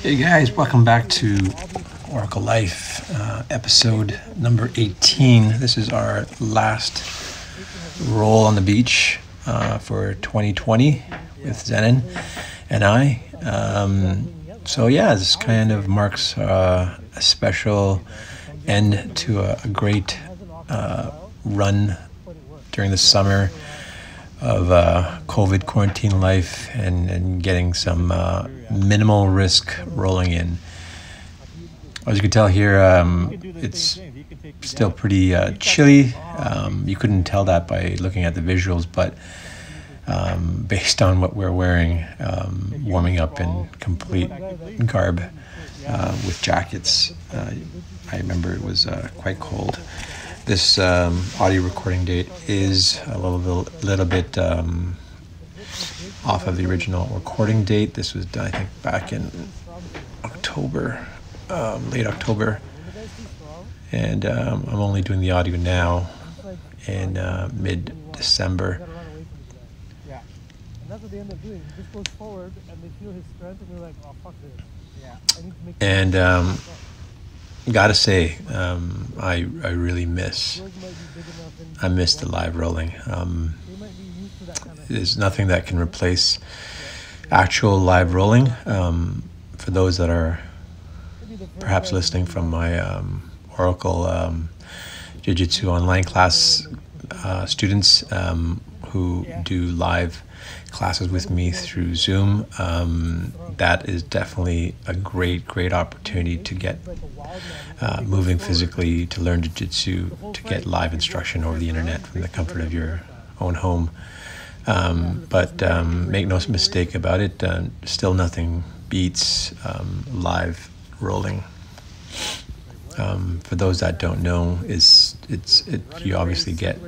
Hey guys, welcome back to Oracle Life, episode number 18. This is our last roll on the beach for 2020 with Zenon and I. This kind of marks a special end to a great run during the summer of COVID quarantine life and getting some minimal risk rolling in. As you can tell here, it's still pretty chilly. You couldn't tell that by looking at the visuals, but based on what we're wearing, warming up in complete garb with jackets, I remember it was quite cold. This audio recording date is a little bit off of the original recording date. This was done, I think, back in October, late October, and I'm only doing the audio now in mid-December. And gotta say, I really miss the live rolling. There's nothing that can replace actual live rolling. For those that are perhaps listening from my Oracle Jiu-Jitsu online class students who do live classes with me through Zoom, that is definitely a great opportunity to get moving physically, to learn Jiu-Jitsu, to get live instruction over the internet from the comfort of your own home. But make no mistake about it, still nothing beats live rolling. For those that don't know, you obviously get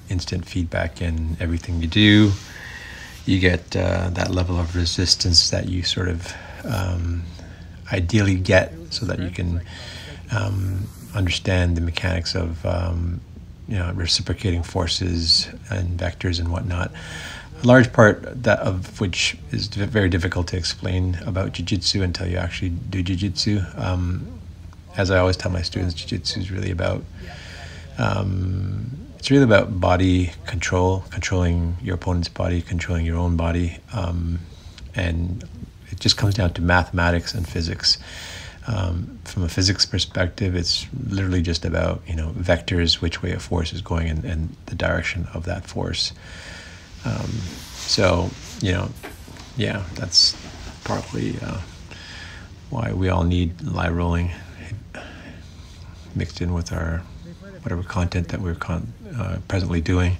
instant feedback in everything you do. You get that level of resistance that you sort of ideally get, so that you can understand the mechanics of reciprocating forces and vectors and whatnot. A large part of which is very difficult to explain about Jiu-Jitsu until you actually do Jiu-Jitsu. As I always tell my students, Jiu-Jitsu is really about body control, controlling your opponent's body, controlling your own body, and it just comes down to mathematics and physics. From a physics perspective, it's literally just about vectors, which way a force is going, and the direction of that force. That's probably why we all need live rolling mixed in with our whatever content that we're presently doing.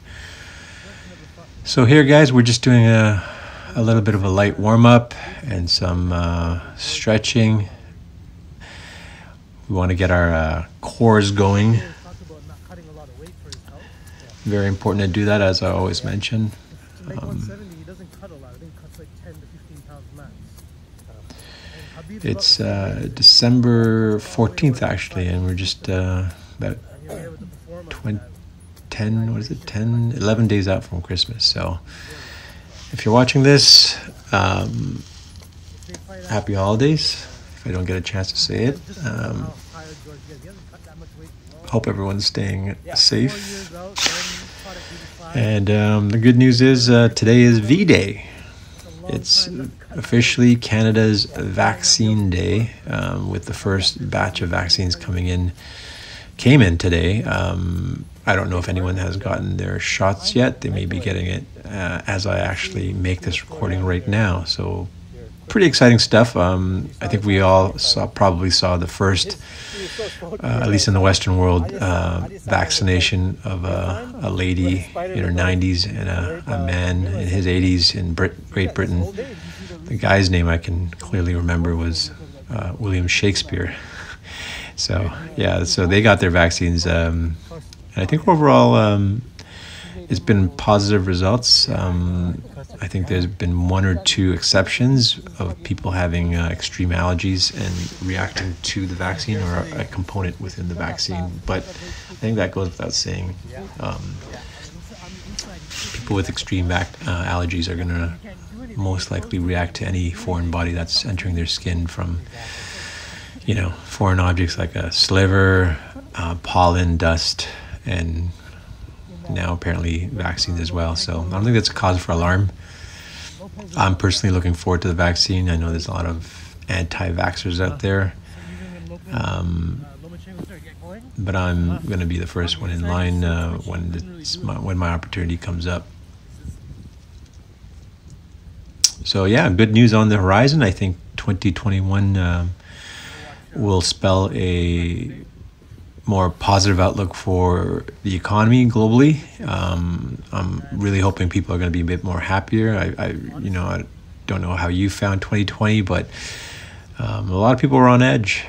So here, guys, we're just doing a little bit of a light warm-up and some stretching. We want to get our cores going. Very important to do that, as I always mention. It's December 14th, actually, and we're just about 11 days out from Christmas. So if you're watching this, happy holidays, if I don't get a chance to say it. Hope everyone's staying safe. And the good news is today is V-Day. It's officially Canada's Vaccine Day, with the first batch of vaccines came in today. I don't know if anyone has gotten their shots yet. They may be getting it as I actually make this recording right now. So pretty exciting stuff. I think we all probably saw the first, at least in the Western world, vaccination of a lady in her 90s and a man in his 80s in Great Britain. The guy's name I can clearly remember was William Shakespeare. So they got their vaccines. And I think overall it's been positive results. I think there's been one or two exceptions of people having extreme allergies and reacting to the vaccine or a component within the vaccine. But I think that goes without saying. people with extreme allergies are going to most likely react to any foreign body that's entering their skin from, foreign objects like a sliver, pollen, dust, and now apparently vaccines as well. So I don't think that's a cause for alarm. I'm personally looking forward to the vaccine. I know there's a lot of anti-vaxxers out there. But I'm going to be the first one in line when my opportunity comes up. So yeah, good news on the horizon. I think 2021 will spell a more positive outlook for the economy globally. I'm really hoping people are going to be a bit more happier. I don't know how you found 2020, but a lot of people were on edge.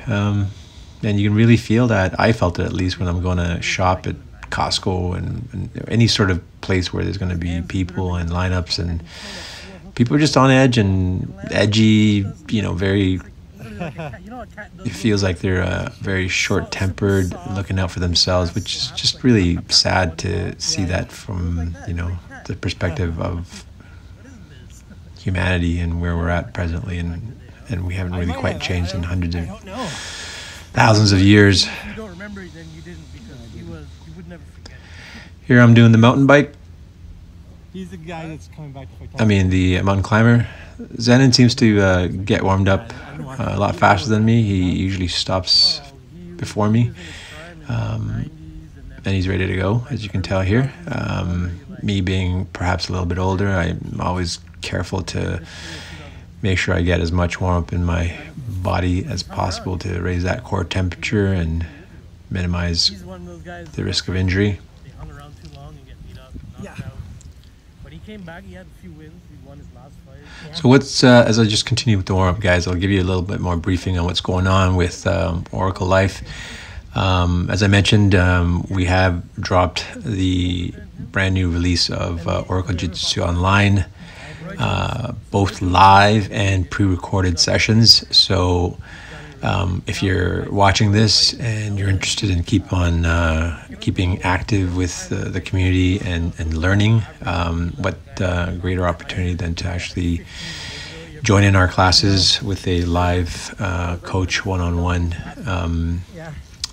And you can really feel that. I felt it, at least, when I'm going to shop at Costco and any sort of place where there's going to be people and lineups, and people are just on edge and edgy, very, it feels like they're very short-tempered, looking out for themselves, which is just really sad to see that from, the perspective of humanity and where we're at presently, and we haven't really quite changed in hundreds of thousands of years. If you don't remember it, then you didn't, because he would never forget. Here I'm doing the mountain bike. He's the guy that's coming back to the mountain climber. Zenon seems to get warmed up a lot faster than me. He usually stops before me. And he's ready to go, as you can tell here. Me being perhaps a little bit older, I'm always careful to make sure I get as much warm up in my body as possible to raise that core temperature and minimize the risk of injury. They hung around too long and get beat up and knocked out. But he came back, he had a few wins, he won his last fight. So what's, as I just continue with the warm-up, guys, I'll give you a little bit more briefing on what's going on with Oracle Life. As I mentioned, we have dropped the brand new release of Oracle Jiu-Jitsu Online, both live and pre-recorded sessions. So if you're watching this and you're interested in keeping active with the community and learning, what greater opportunity than to actually join in our classes with a live coach one-on-one.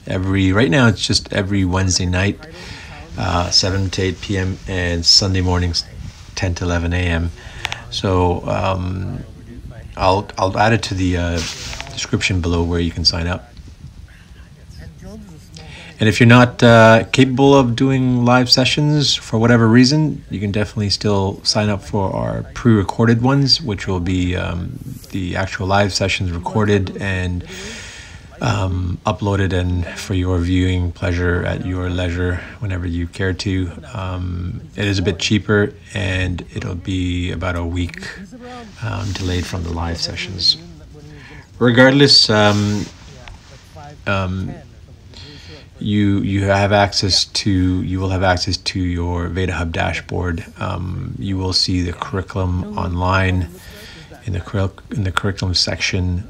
Right now it's just every Wednesday night, 7 to 8 p.m. and Sunday mornings 10 to 11 a.m. So I'll add it to the description below where you can sign up. And if you're not capable of doing live sessions for whatever reason, you can definitely still sign up for our pre-recorded ones, which will be the actual live sessions recorded and uploaded, and for your viewing pleasure at your leisure whenever you care to. It is a bit cheaper, and it'll be about a week delayed from the live sessions. Regardless, you will have access to your Veda Hub dashboard. You will see the curriculum online in the curriculum section.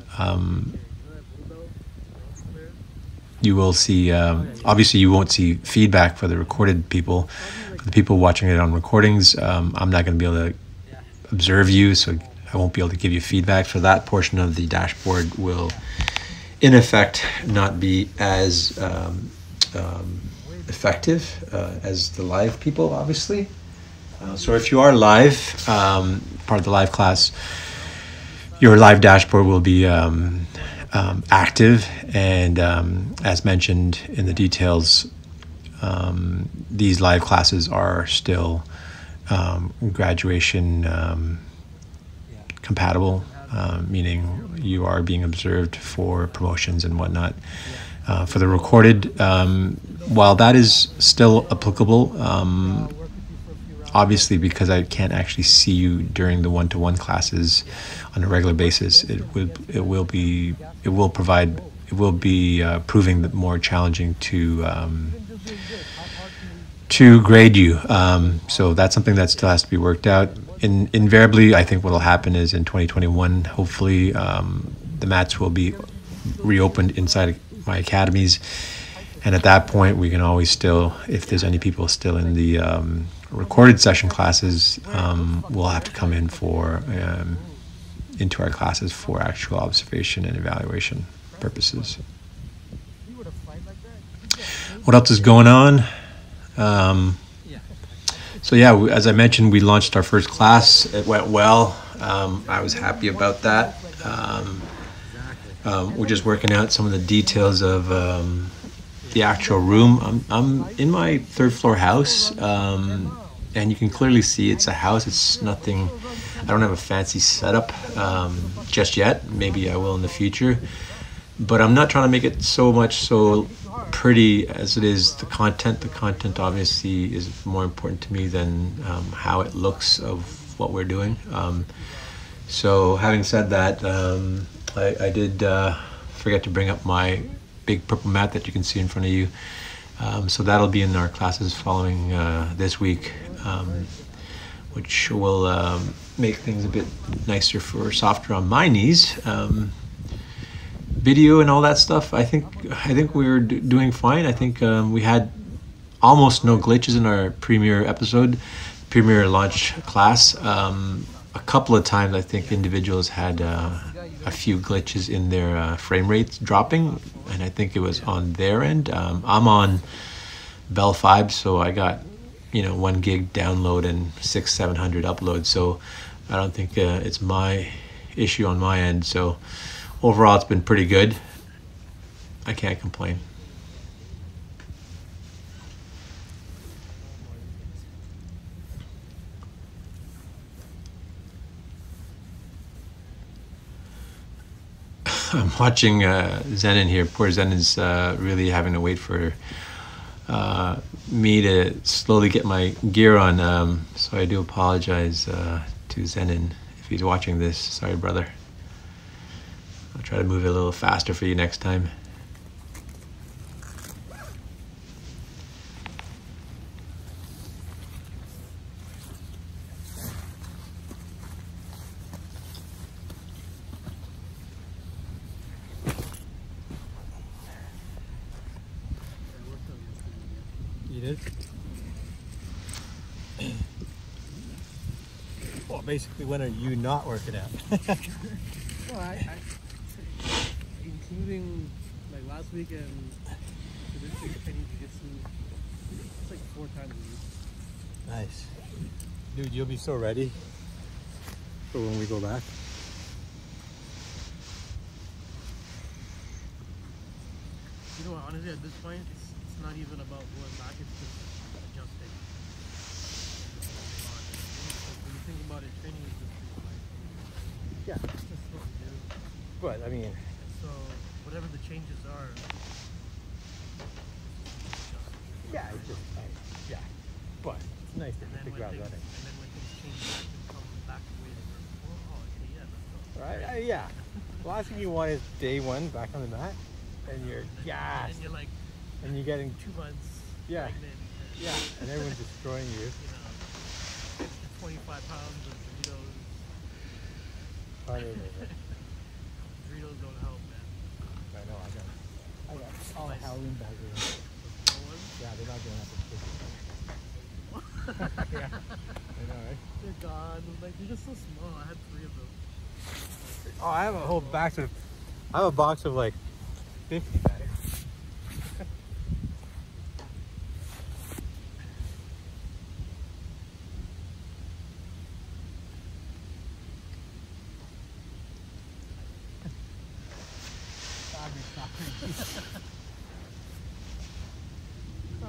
You will see, obviously you won't see feedback for the recorded people. For the people watching it on recordings, I'm not going to be able to observe you, so I won't be able to give you feedback. So that portion of the dashboard will, in effect, not be as effective as the live people, obviously. So if you are live, part of the live class, your live dashboard will be active, and as mentioned in the details, these live classes are still graduation compatible, meaning you are being observed for promotions and whatnot. For the recorded, while that is still applicable, obviously because I can't actually see you during the one-to-one classes on a regular basis, it will be proving more challenging to grade you. So that's something that still has to be worked out. Invariably, I think what will happen is in 2021, hopefully, the mats will be reopened inside my academies, and at that point, we can always still, if there's any people still in the recorded session classes will have to come in for into our classes for actual observation and evaluation purposes. What else is going on? So yeah, as I mentioned, we launched our first class. It went well. I was happy about that. We're just working out some of the details of the actual room. I'm in my third floor house, and you can clearly see it's a house. It's nothing. I don't have a fancy setup just yet. Maybe I will in the future, but I'm not trying to make it so pretty as it is the content. The content obviously is more important to me than how it looks of what we're doing. So having said that, I did forget to bring up my big purple mat that you can see in front of you. So that'll be in our classes following this week, which will make things a bit nicer softer on my knees. Video and all that stuff, I think we're doing fine. I think we had almost no glitches in our premiere episode, premiere launch class. A couple of times I think individuals had a few glitches in their frame rates dropping, and I think it was on their end. I'm on Bell 5, so I got 1 gig download and 600-700 upload, so I don't think it's my issue on my end. So overall it's been pretty good. I can't complain. I'm watching Zenon here. Poor Zenon's really having to wait for me to slowly get my gear on. So I do apologize to Zenon if he's watching this. Sorry, brother. I'll try to move it a little faster for you next time. You did? Well, basically, when are you not working out? Well, I including like last weekend to this week, Penny Jiu-Jitsu, it's like 4 times a week. Nice. Dude, you'll be so ready for when we go back. You know what, honestly, at this point, it's not even about going back, it's just adjusting. When you think about it, training is just like, Yeah. it's just what we do. But, I mean... So, whatever the changes are, Yeah, it's just... yeah. But, it's nice to and then figure out running. and then when things change back and come back the way they were before, oh, okay, yeah, let's go. Right? Yeah. The last thing you want is day 1 back on the mat, and you're gassed. And you're like, And you're getting... 2 months Yeah. pregnant. And, Yeah, and everyone's destroying you. 25 pounds of Doritos. Doritos don't help, man. I know, I got all the Halloween bags in. Yeah, they're not going up as quick. Yeah, I know, right? They're gone. Like, they're just so small. I had 3 of them. Oh, I have a whole box of... I have a box of like 50 bags.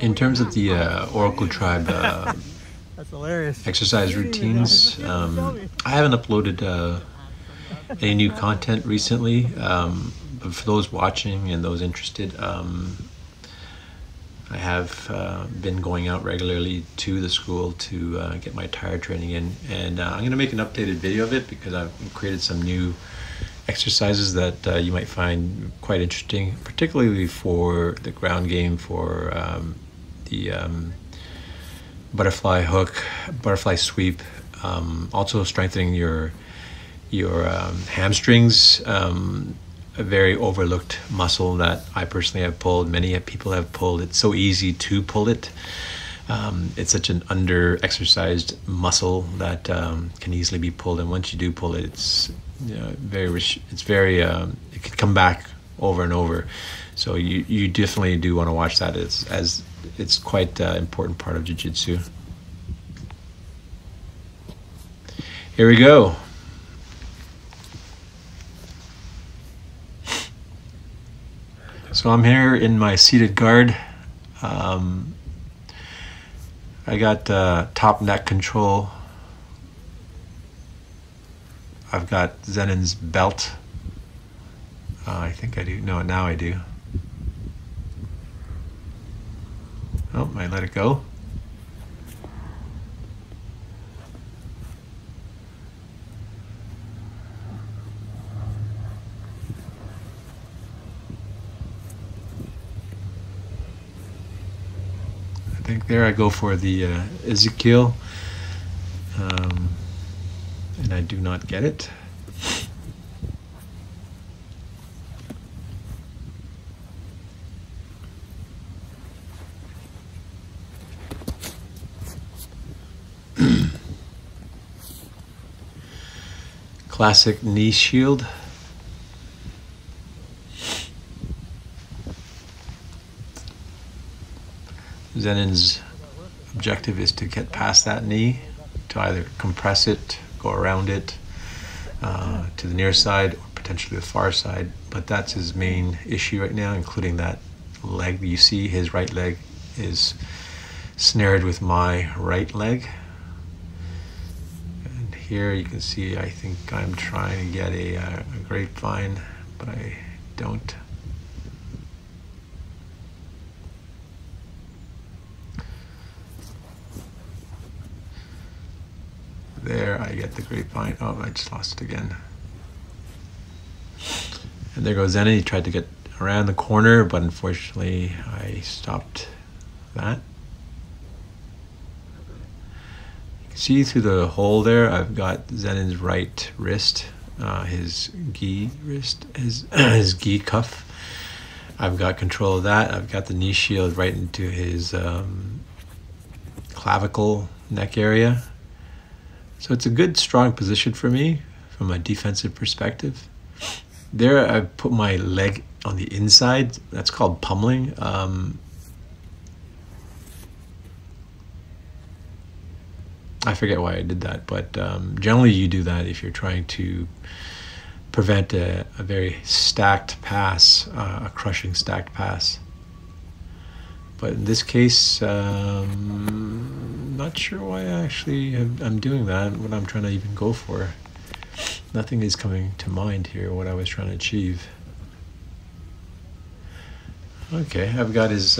In terms of the Oracle Tribe That's hilarious. exercise routines, I haven't uploaded any new content recently, but for those watching and those interested, I have been going out regularly to the school to get my tire training in, and I'm going to make an updated video of it because I've created some new exercises that you might find quite interesting, particularly for the ground game, for the butterfly hook, butterfly sweep, also strengthening your hamstrings, a very overlooked muscle that I personally have pulled. Many people have pulled. It's so easy to pull it. It's such an under-exercised muscle that can easily be pulled, and once you do pull it, it's very it could come back over and over. So you definitely do want to watch that, as it's quite an important part of jiu-jitsu. Here we go. So I'm here in my seated guard. I got top neck control. I've got Zenin's belt. I think I do. No, now I do. Oh, I let it go. I think there I go for the Ezekiel, and I do not get it. Classic knee shield. Zenin's objective is to get past that knee, to either compress it, go around it to the near side, or potentially the far side. But that's his main issue right now, including that leg. You see his right leg is snared with my right leg. And here you can see, I think I'm trying to get a grapevine, but I don't. There, I get the grapevine. Oh, I just lost it again. And there goes Zenin. He tried to get around the corner, but unfortunately, I stopped that. You can see through the hole there, I've got Zenin's right wrist, his gi wrist, his gi cuff. I've got control of that. I've got the knee shield right into his clavicle neck area. So it's a good, strong position for me from a defensive perspective. There, I put my leg on the inside. That's called pummeling. I forget why I did that, but generally you do that if you're trying to prevent a very stacked pass, a crushing stacked pass. But in this case, not sure why I'm doing that, what I'm trying to even go for. Nothing is coming to mind here, what I was trying to achieve. Okay, I've got his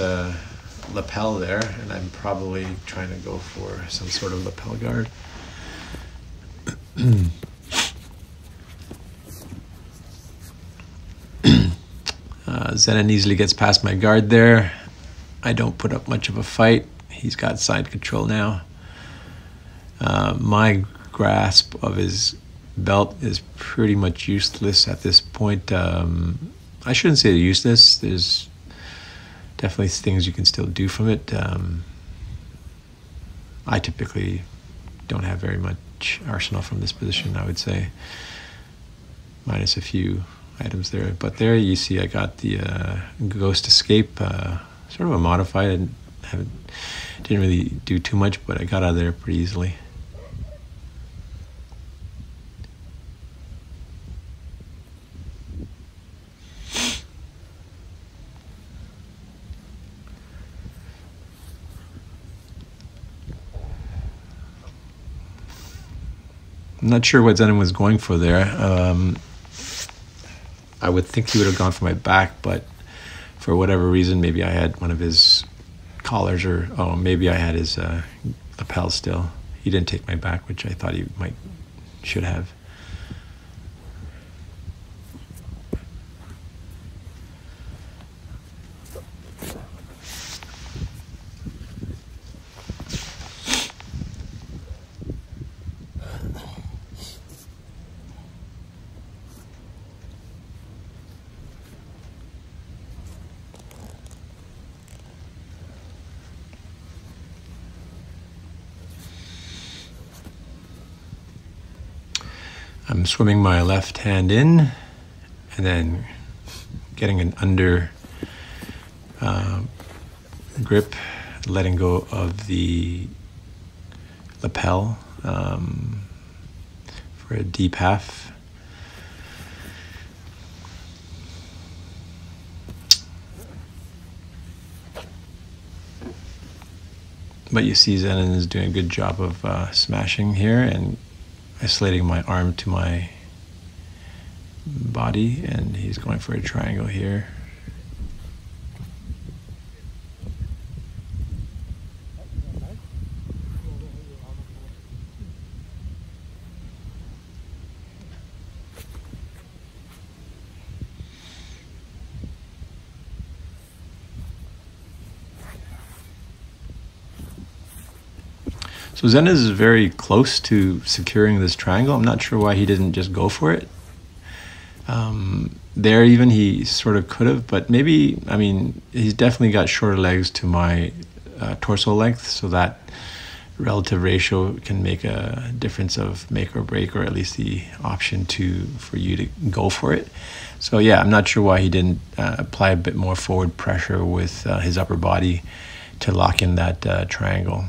lapel there, and I'm probably trying to go for some sort of lapel guard. Zenin easily gets past my guard there. I don't put up much of a fight. He's got side control now. My grasp of his belt is pretty much useless at this point. I shouldn't say useless. There's definitely things you can still do from it. I typically don't have very much arsenal from this position, I would say, minus a few items there. But there you see I got the Ghost Escape, sort of a modified. Didn't really do too much, but I got out of there pretty easily. I'm not sure what Zenin was going for there. I would think he would have gone for my back, but for whatever reason, maybe I had one of his collars, or maybe I had his lapel still. He didn't take my back, which I thought he should have. I'm swimming my left hand in and then getting an under grip, letting go of the lapel for a deep half. But you see Zenon is doing a good job of smashing here and isolating my arm to my body, and he's going for a triangle here. So Zenon is very close to securing this triangle. I'm not sure why he didn't just go for it. There even he sort of could have, but maybe, I mean, he's definitely got shorter legs to my torso length, so that relative ratio can make a difference of make or break, or at least the option for you to go for it. So yeah, I'm not sure why he didn't apply a bit more forward pressure with his upper body to lock in that triangle.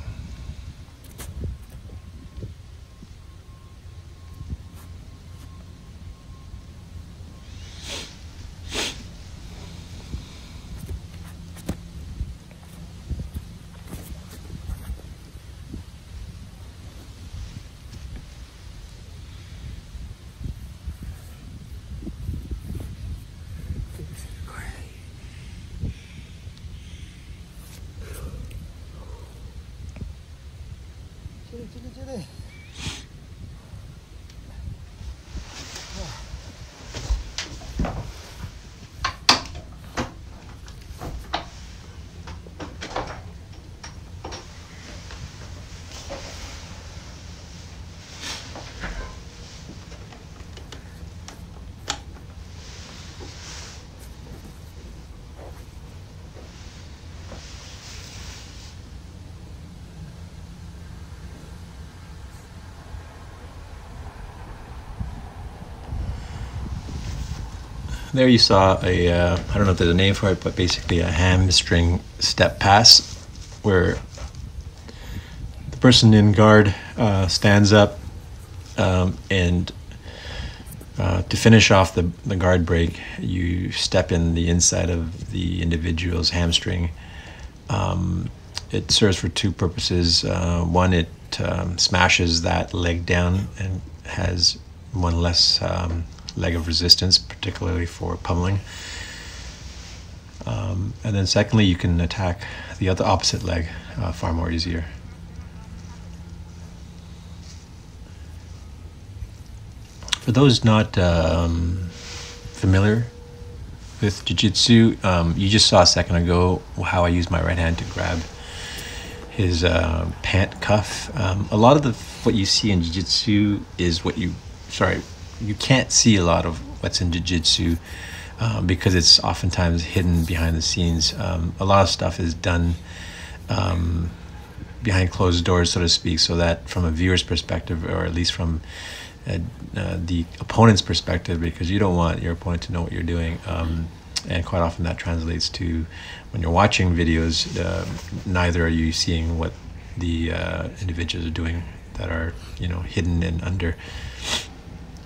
There you saw I don't know if there's a name for it, but basically a hamstring step pass where the person in guard stands up and to finish off the guard break, you step in the inside of the individual's hamstring. It serves for two purposes. One, it smashes that leg down and has one less leg of resistance, particularly for pummeling. And then secondly, you can attack the other opposite leg far more easier. For those not familiar with Jiu-Jitsu, you just saw a second ago how I use my right hand to grab his pant cuff. A lot of what you see in Jiu-Jitsu is you can't see a lot of what's in Jiu-Jitsu because it's oftentimes hidden behind the scenes. A lot of stuff is done behind closed doors, so to speak, so that from a viewer's perspective, or at least from the opponent's perspective, because you don't want your opponent to know what you're doing. And quite often that translates to when you're watching videos, neither are you seeing what the individuals are doing that are, hidden and under.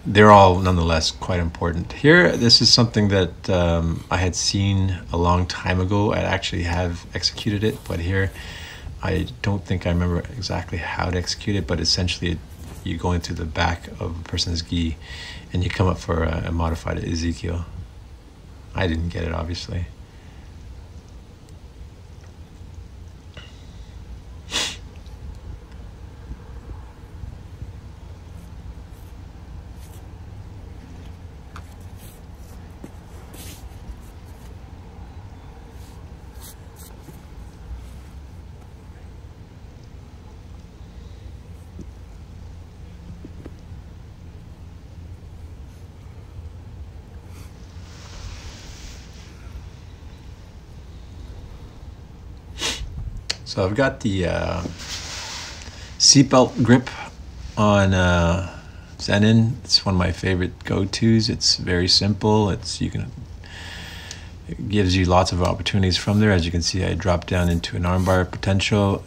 They're all nonetheless quite important. Here, this is something that I had seen a long time ago. I actually have executed it, but here I don't think I remember exactly how to execute it, but essentially you go into the back of a person's gi and you come up for a modified Ezekiel. I didn't get it, obviously. So I've got the seatbelt grip on Zenin. It's one of my favorite go-tos. It's very simple. It gives you lots of opportunities from there. As you can see, I dropped down into an armbar potential,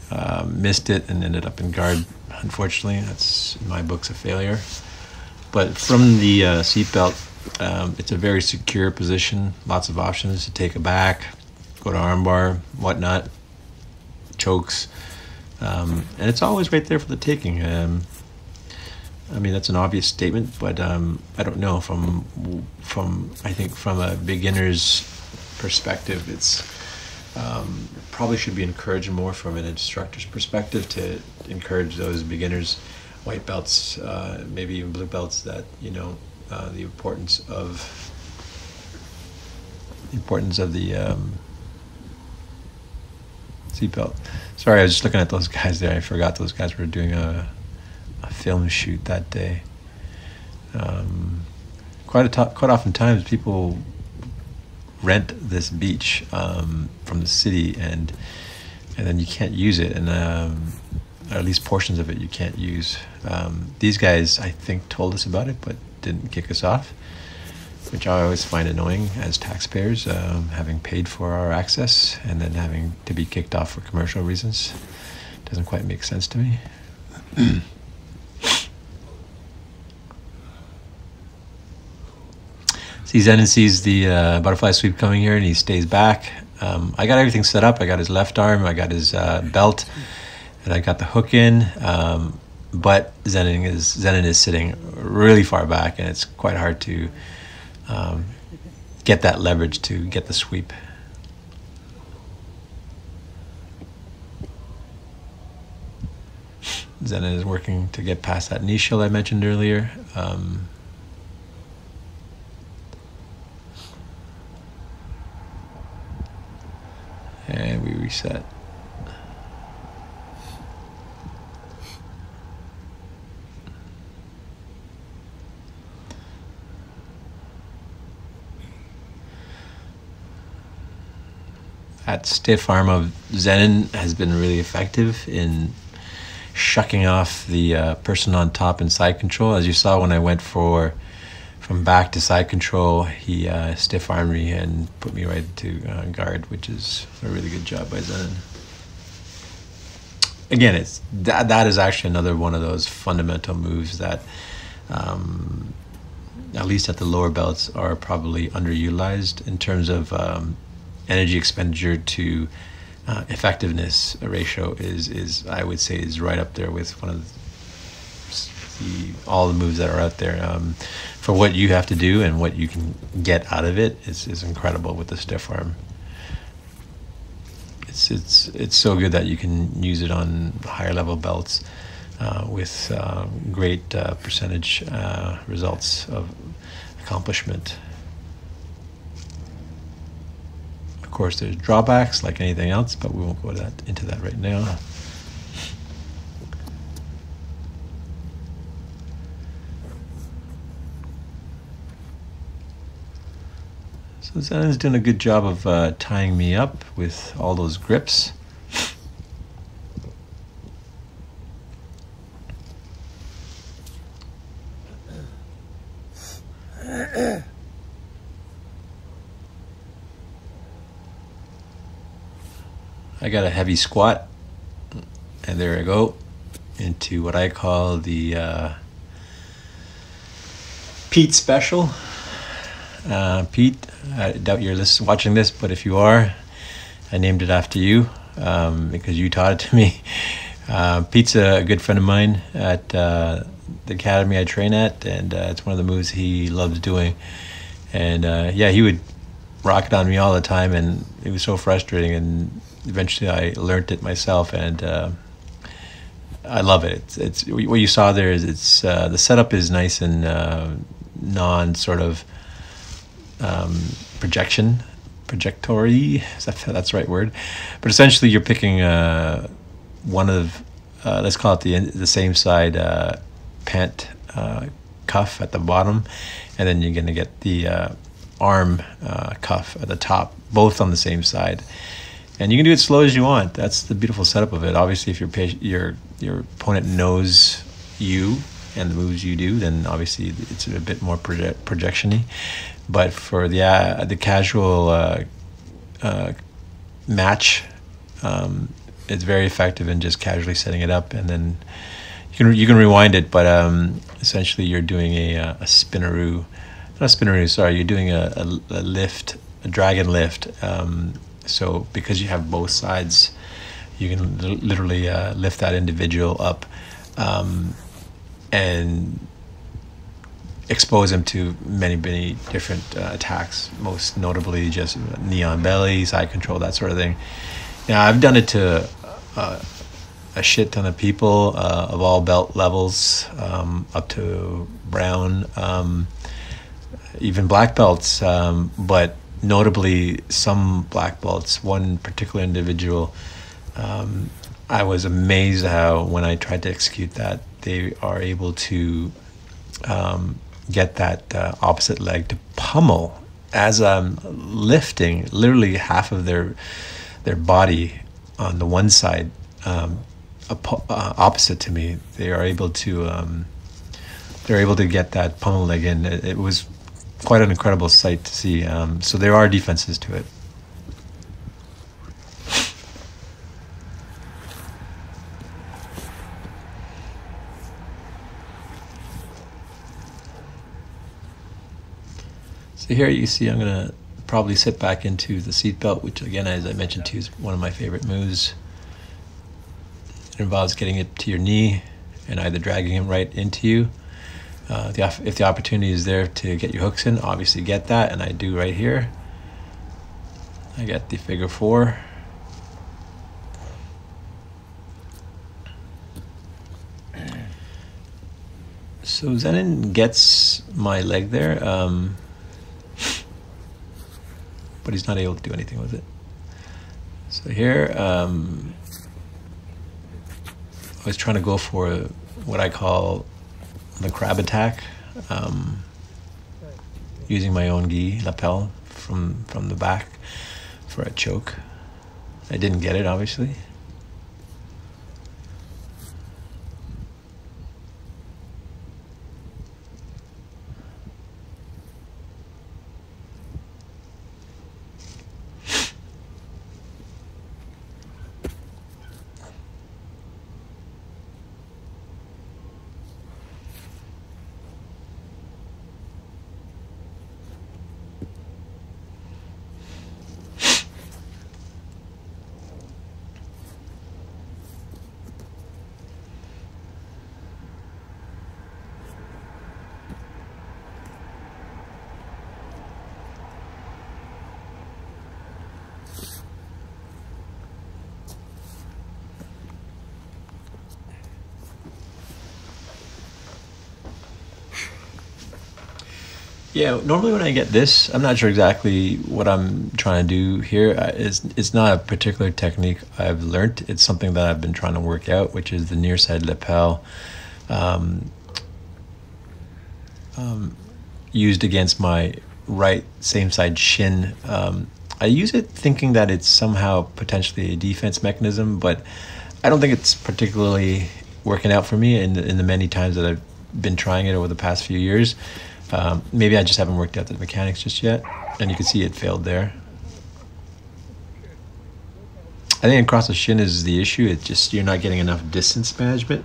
missed it, and ended up in guard. Unfortunately, that's in my books a failure. But from the seatbelt, it's a very secure position. Lots of options to take it back, go to armbar, whatnot, chokes, and it's always right there for the taking. I mean, that's an obvious statement, but I don't know. I think from a beginner's perspective, it's probably should be encouraged more from an instructor's perspective to encourage those beginners, white belts, maybe even blue belts, that the importance of the seatbelt. Sorry, I was just looking at those guys there. I forgot those guys were doing a film shoot that day. Quite oftentimes people rent this beach from the city, and then you can't use it, and or at least portions of it you can't use. These guys, I think, told us about it, but didn't kick us off, which I always find annoying as taxpayers, having paid for our access and then having to be kicked off for commercial reasons. Doesn't quite make sense to me. Zenin sees the butterfly sweep coming here, and he stays back. I got everything set up. I got his left arm, I got his belt, and I got the hook in. But Zenin is sitting really far back, and it's quite hard to get that leverage to get the sweep. Zenin is working to get past that knee shield I mentioned earlier. And we reset. That stiff arm of Zenin has been really effective in shucking off the person on top in side control. As you saw when I went from back to side control, he stiff armed me and put me right to guard, which is a really good job by Zenin. Again, that is actually another one of those fundamental moves that, at least at the lower belts, are probably underutilized in terms of energy expenditure to effectiveness ratio. Is I would say is right up there with one of all the moves that are out there. For what you have to do and what you can get out of it is incredible with the stiff arm. It's so good that you can use it on higher level belts with great percentage results of accomplishment. Of course, there's drawbacks like anything else, but we won't go into that right now. So Zenin's doing a good job of tying me up with all those grips. I got a heavy squat, and there I go into what I call the Pete special. Pete, I doubt you're watching this, but if you are, I named it after you because you taught it to me. Pete's a good friend of mine at the academy I train at, and it's one of the moves he loves doing. And yeah, he would rock it on me all the time, and it was so frustrating. And eventually, I learned it myself, and I love it. It's what you saw there is the setup is nice and non sort of projectory, that's the right word, but essentially you're picking one of let's call it the same side pant cuff at the bottom, and then you're going to get the arm cuff at the top, both on the same side, and you can do it slow as you want. That's the beautiful setup of it. Obviously, if your opponent knows you, and the moves you do, then obviously it's a bit more projection-y. But for the casual match, it's very effective in just casually setting it up, and then you can rewind it. But essentially, you're doing a spinaroo, not a spinaroo. Sorry, you're doing a lift, a dragon lift. So because you have both sides, you can literally lift that individual up and expose him to many different attacks, most notably just knee on belly, side control, that sort of thing. Now, I've done it to a shit ton of people of all belt levels, up to brown, even black belts, but notably some black belts. One particular individual, I was amazed how when I tried to execute that, they are able to get that opposite leg to pummel as I'm lifting literally half of their body on the one side opposite to me. They are able to get that pummel leg in. It was quite an incredible sight to see. So there are defenses to it. So here you see I'm going to probably sit back into the seatbelt, which again, as I mentioned to you, is one of my favorite moves. It involves getting it to your knee and either dragging him right into you. If the opportunity is there to get your hooks in, obviously get that, and I do right here. I get the figure 4. So Zenin gets my leg there, but he's not able to do anything with it. So here, I was trying to go for what I call the crab attack, using my own gi lapel from the back for a choke. I didn't get it, obviously. Yeah, normally when I get this, I'm not sure exactly what I'm trying to do here. It's not a particular technique I've learned. It's something that I've been trying to work out, which is the near side lapel, used against my right same side shin. I use it thinking that it's somehow potentially a defense mechanism, but I don't think it's particularly working out for me in the many times that I've been trying it over the past few years. Maybe I just haven't worked out the mechanics just yet, and you can see it failed there. I think across the shin is the issue. It's just you're not getting enough distance management.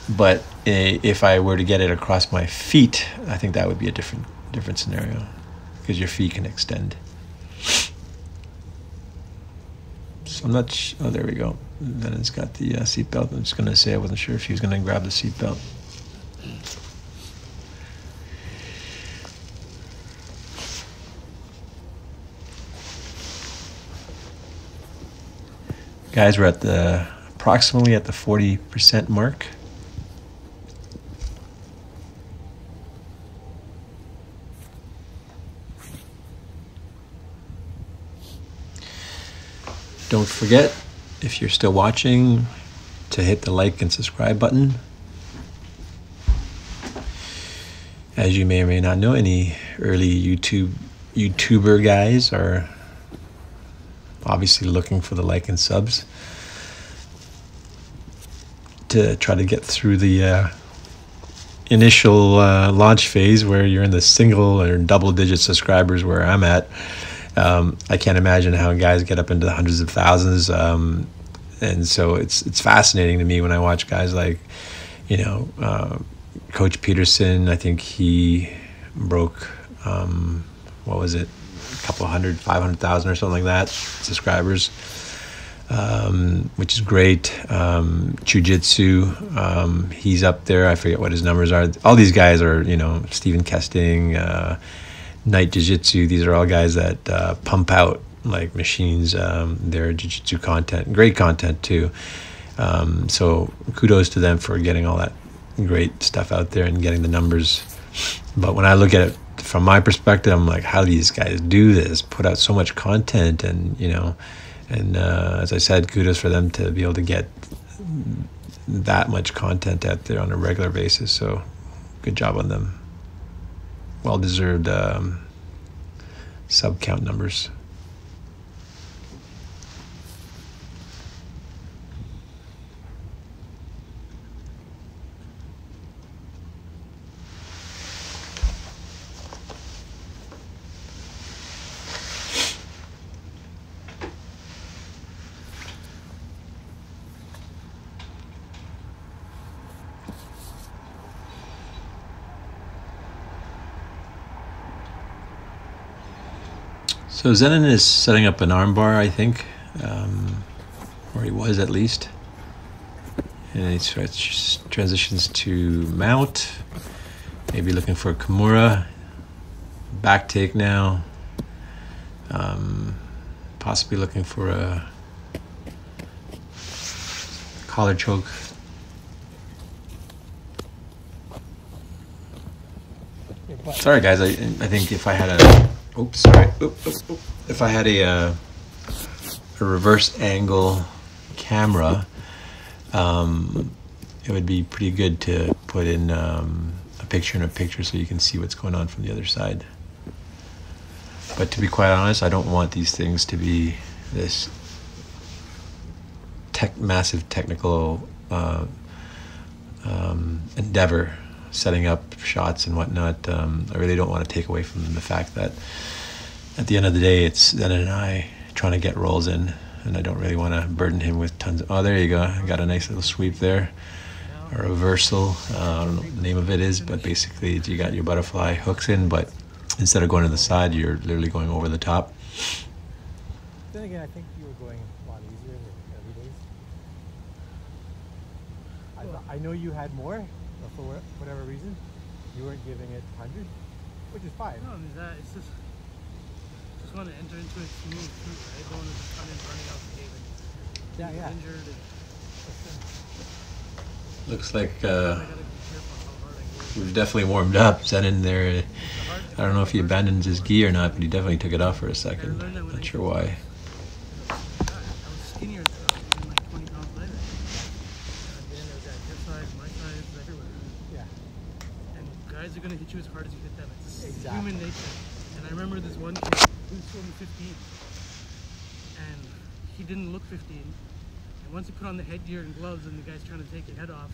But if I were to get it across my feet, I think that would be a different scenario, because your feet can extend. So I'm not. Oh, there we go. Then it's got the seatbelt. I'm just gonna say I wasn't sure if he was gonna grab the seatbelt. Guys, we're at approximately at the 40% mark. Don't forget, if you're still watching, to hit the like and subscribe button. As you may or may not know, any early YouTuber guys are obviously looking for the like and subs to try to get through the initial launch phase where you're in the single or double digit subscribers where I'm at. I can't imagine how guys get up into the hundreds of thousands. And so it's fascinating to me when I watch guys like, you know, Coach Peterson. I think he broke, what was it, a couple hundred, 500,000 or something like that subscribers, which is great. Jiu-Jitsu, he's up there. I forget what his numbers are. All these guys are, you know, Stephen Kesting, Night Jiu-Jitsu. These are all guys that pump out like machines their jiu-jitsu content, great content too. So kudos to them for getting all that great stuff out there and getting the numbers. But when I look at it from my perspective, I'm like, how do these guys do this, put out so much content? And you know, and as I said, kudos for them to be able to get that much content out there on a regular basis. So good job on them. Well deserved sub count numbers. So Zenon is setting up an armbar, I think, or he was at least. And he transitions to mount, maybe looking for a Kimura, back take now, possibly looking for a collar choke. Sorry guys, I think if I had a if I had a reverse angle camera, it would be pretty good to put in a picture in a picture so you can see what's going on from the other side. But to be quite honest, I don't want these things to be this massive technical endeavor, setting up shots and whatnot. I really don't want to take away from the fact that at the end of the day, it's Zenon and I trying to get rolls in, and I don't really want to burden him with tons of, oh, there you go. I got a nice little sweep there, a reversal. I don't know what the name of it is, but basically you got your butterfly hooks in, but instead of going to the side, you're literally going over the top. Then again, I think you were going a lot easier with every days. I know you had more, but for whatever reason, you weren't giving it 100, which is fine. No, it's just want to enter into it smooth too, right? Don't want to just come in running out the gate and yeah. injured. And Looks like I gotta be careful how hard I go. we've definitely warmed up. Zenon there, I don't know if he abandoned his gi or not, but he definitely took it off for a second. Not sure why. I was skinnier than I was, like 20 pounds lighter. At the end, I was at your size, my size, everywhere. Yeah. And guys are gonna hit you as hard as you hit them. It's Exactly. human nature. And I remember this one kid who was only 15, and he didn't look 15. And once you put on the headgear and gloves, and the guy's trying to take your head off,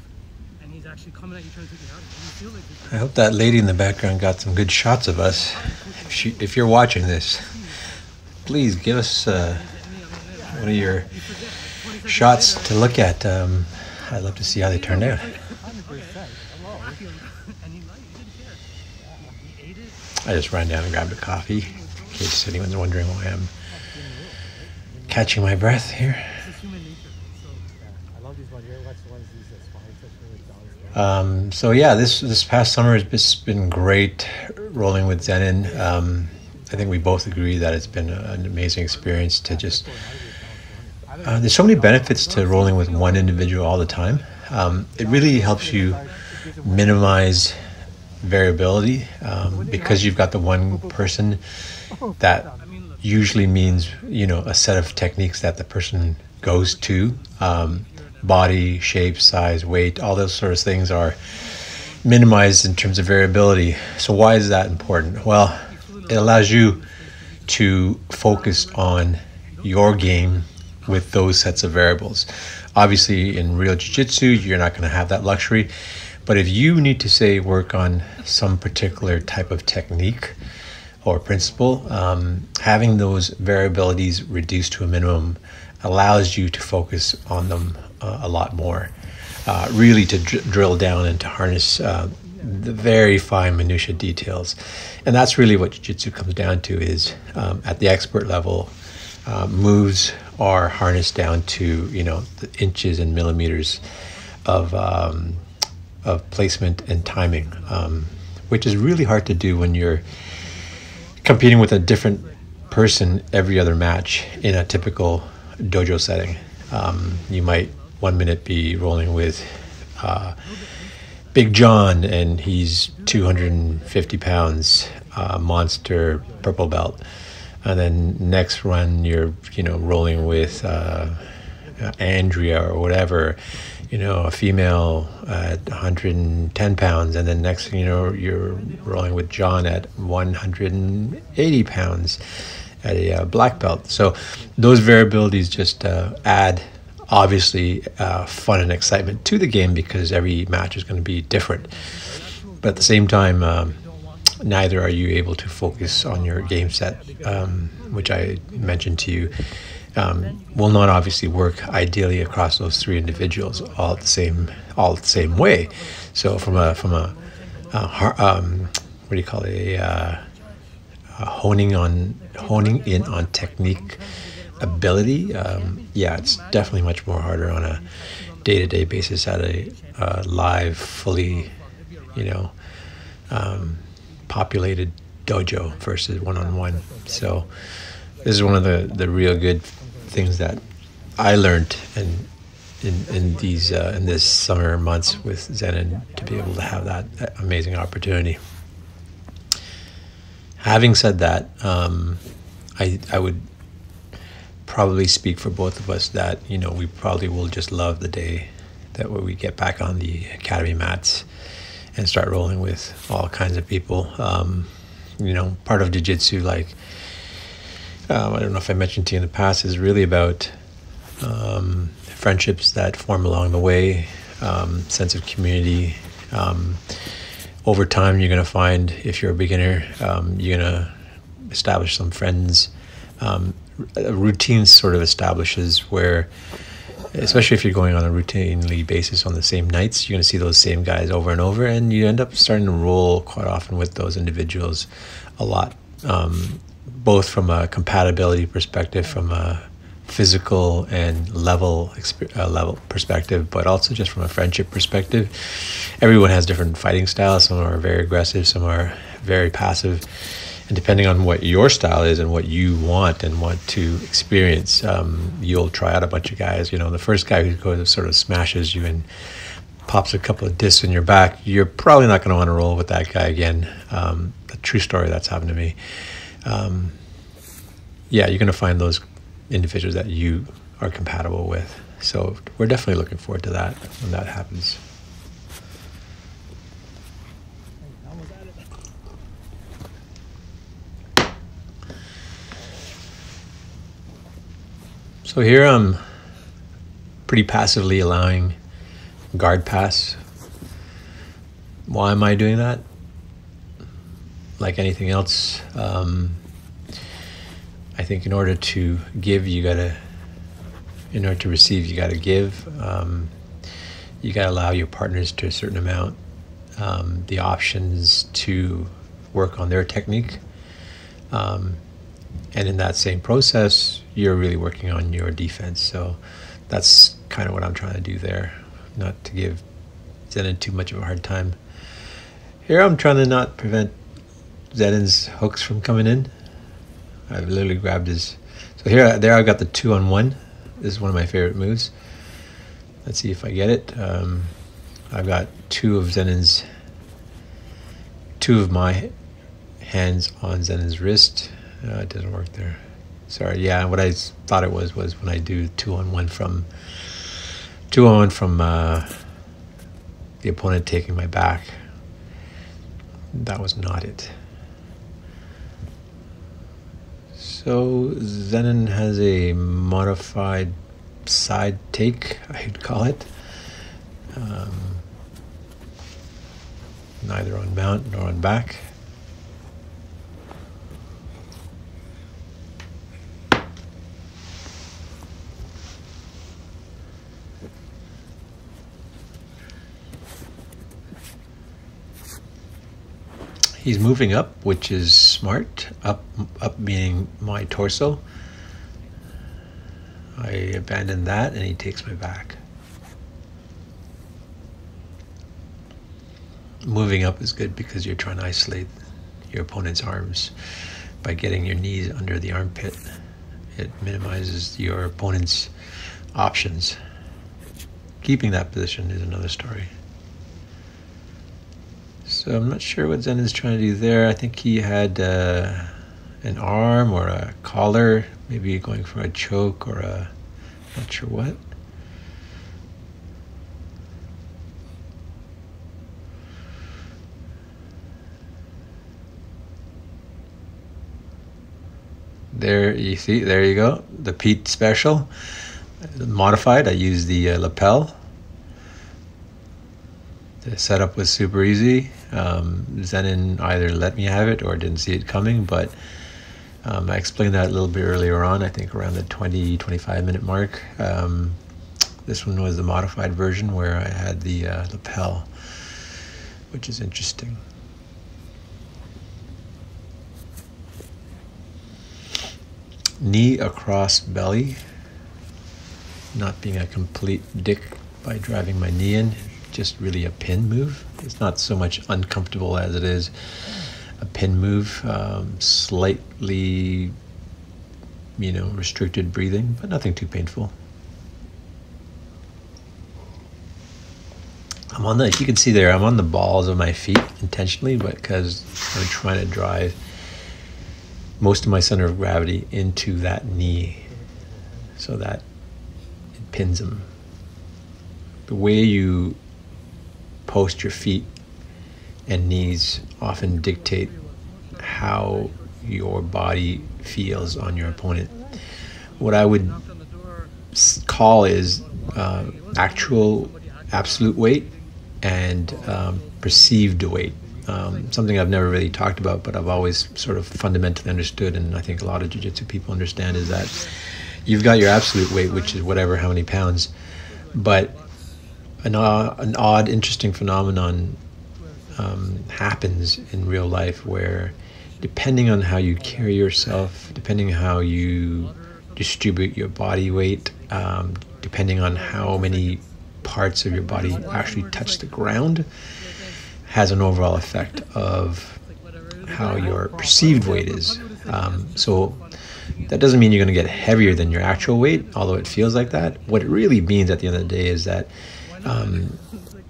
and he's actually coming at you trying to take you out, you feel like I hope that lady in the background got some good shots of us. If you're watching this, please give us one of your shots to look at. I'd love to see how they turned out. 100%. and he liked it, he didn't care. He ate it. I just ran down and grabbed a coffee, in case anyone's wondering why I'm catching my breath here. It's human nature. So I love these ones. You ever watch the ones that's flying such really dollars? So yeah, this past summer has just been great rolling with Zenon. I think we both agree that it's been an amazing experience to just, there's so many benefits to rolling with one individual all the time. It really helps you minimize variability because you've got the one person that usually means, you know, a set of techniques that the person goes to. Body, shape, size, weight, all those sort of things are minimized in terms of variability. So why is that important? Well, it allows you to focus on your game with those sets of variables. Obviously, in real jiu-jitsu, you're not going to have that luxury, But if you need to say work on some particular type of technique or principle, having those variabilities reduced to a minimum allows you to focus on them a lot more. Really to drill down and to harness the very fine minutia details. And that's really what jiu-jitsu comes down to is at the expert level, moves are harnessed down to, the inches and millimeters of placement and timing, which is really hard to do when you're competing with a different person every other match in a typical dojo setting. You might 1 minute be rolling with Big John, and he's 250 pounds, monster purple belt. And then next run, you're, rolling with Andrea or whatever, a female at 110 pounds. And then next thing you know, you're rolling with John at 180 pounds at a black belt. So those variabilities just add, obviously, fun and excitement to the game because every match is going to be different. But at the same time, neither are you able to focus on your game set, which I mentioned to you, will not obviously work ideally across those three individuals all the same way. So from a what do you call it, honing in on technique ability, it's definitely much more harder on a day-to-day basis at a live, fully, populated dojo versus one-on-one. So this is one of the real good things that I learned in this summer months with Zenon, to be able to have that amazing opportunity. Having said that, I would probably speak for both of us that we probably will just love the day that we get back on the academy mats and start rolling with all kinds of people. Part of jiu-jitsu, like I don't know if I mentioned to you in the past, is really about friendships that form along the way, sense of community. Over time, you're going to find, if you're a beginner, you're going to establish some friends. A routine sort of establishes where, especially if you're going on a routinely basis on the same nights, you're going to see those same guys over and over, and you end up starting to roll quite often with those individuals a lot, both from a compatibility perspective, from a physical and level perspective, but also just from a friendship perspective. Everyone has different fighting styles. Some are very aggressive, some are very passive. And depending on what your style is and what you want and want to experience, you'll try out a bunch of guys. The first guy who goes sort of smashes you and pops a couple of discs in your back, you're probably not going to want to roll with that guy again. A true story that's happened to me. You're going to find those individuals that you are compatible with. So we're definitely looking forward to that when that happens. So here I'm pretty passively allowing guard pass. Why am I doing that? Like anything else, I think in order to give, in order to receive, you gotta give. You gotta allow your partners to a certain amount the options to work on their technique. And in that same process, you're really working on your defense. So that's kind of what I'm trying to do there, not to give Zenon too much of a hard time. Here I'm trying to not prevent Zenon's hooks from coming in. I've literally grabbed his... So there I've got the 2-on-1. This is one of my favorite moves. Let's see if I get it. I've got two of my hands on Zenon's wrist. It doesn't work there. Sorry. Yeah, what I thought it was when I do 2-on-1 from the opponent taking my back. That was not it. So Zenon has a modified side take, I'd call it. neither on mount nor on back. He's moving up, which is smart. Up meaning my torso. I abandon that and he takes my back. Moving up is good because you're trying to isolate your opponent's arms by getting your knees under the armpit. It minimizes your opponent's options. Keeping that position is another story. So I'm not sure what Zen is trying to do there. I think he had an arm or a collar, maybe going for a choke or a, not sure what. There, you see, there you go. The Pete Special, modified. I used the lapel. The setup was super easy. Zenon either let me have it or didn't see it coming, but I explained that a little bit earlier on, I think around the 20-25 minute mark. This one was the modified version where I had the lapel, which is interesting. Knee across belly, not being a complete dick by driving my knee in, just really a pin move. It's not so much uncomfortable as it is a pin move, slightly, you know, restricted breathing, but nothing too painful. I'm on the, you can see there, I'm on the balls of my feet intentionally, but because I'm trying to drive most of my center of gravity into that knee so that it pins them. The way you post your feet and knees often dictate how your body feels on your opponent. What I would call is actual absolute weight and perceived weight. Something I've never really talked about, but I've always sort of fundamentally understood, and I think a lot of jiu-jitsu people understand, is that you've got your absolute weight, which is whatever, how many pounds, but an odd, interesting phenomenon happens in real life where, depending on how you carry yourself, depending on how you distribute your body weight, depending on how many parts of your body actually touch the ground, has an overall effect of how your perceived weight is. So that doesn't mean you're going to get heavier than your actual weight, although it feels like that. What it really means at the end of the day is that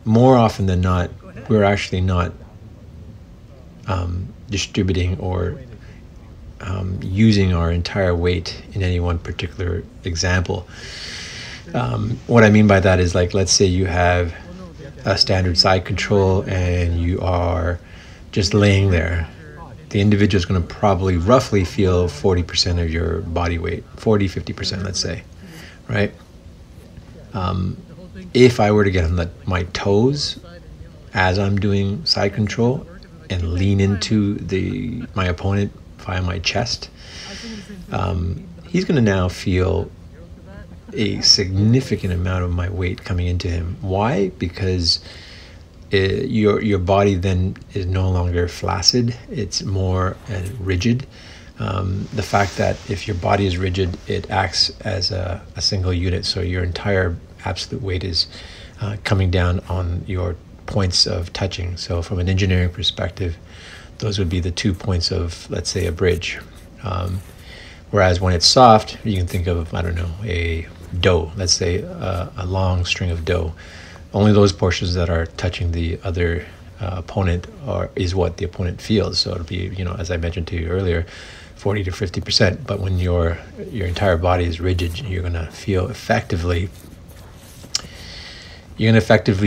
more often than not, we're actually not distributing or using our entire weight in any one particular example. What I mean by that is, like, let's say you have a standard side control and you are just laying there. The individual is going to probably roughly feel 40% of your body weight, 40-50%, let's say, right? If I were to get on my toes as I'm doing side control and lean into my opponent via my chest, he's going to now feel a significant amount of my weight coming into him. Why? Because your body then is no longer flaccid, it's more rigid. The fact that if your body is rigid, it acts as a single unit, so your entire absolute weight is coming down on your points of touching. So from an engineering perspective, those would be the 2 points of, let's say, a bridge. Whereas when it's soft, you can think of, I don't know, a dough, let's say a long string of dough. Only those portions that are touching the other opponent is what the opponent feels. So it'll be, you know, as I mentioned to you earlier, 40 to 50%. But when your entire body is rigid, you're going to feel effectively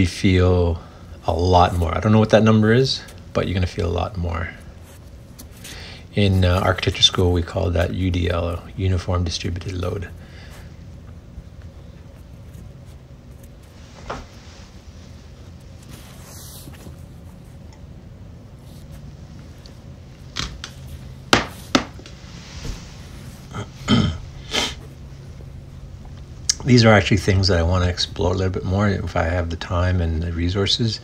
feel a lot more. I don't know what that number is, but you're going to feel a lot more. In architecture school, we call that UDL, Uniform Distributed Load. these are actually things that I want to explore a little bit more if I have the time and the resources.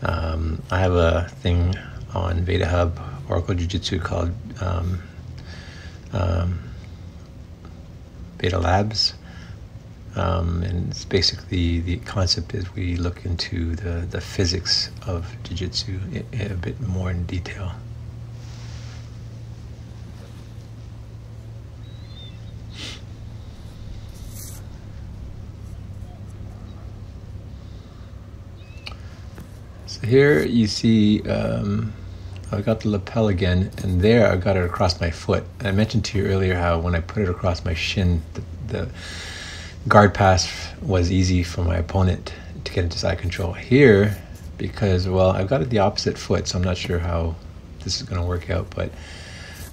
I have a thing on VedaHub Oracle Jiu-Jitsu called Veda Labs, and it's basically, the concept is we look into the physics of Jiu-Jitsu a bit more in detail. So here you see I've got the lapel again, and there I've got it across my foot. I mentioned to you earlier how when I put it across my shin, the guard pass was easy for my opponent to get into side control. Here, because, well, I've got it the opposite foot, so I'm not sure how this is going to work out, but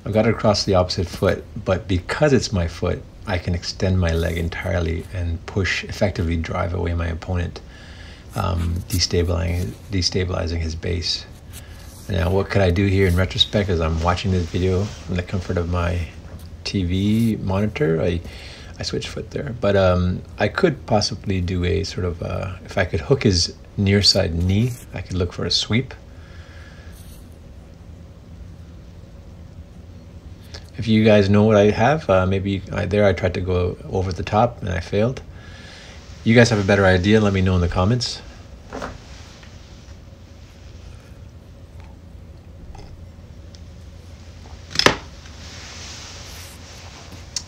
I've got it across the opposite foot, but because it's my foot, I can extend my leg entirely and effectively drive away my opponent, destabilizing his base. Now, what could I do here in retrospect as I'm watching this video from the comfort of my TV monitor? I switched foot there, but I could possibly do a sort of, if I could hook his near side knee, I could look for a sweep. If you guys know what I have, maybe I tried to go over the top and I failed. You guys have a better idea, let me know in the comments.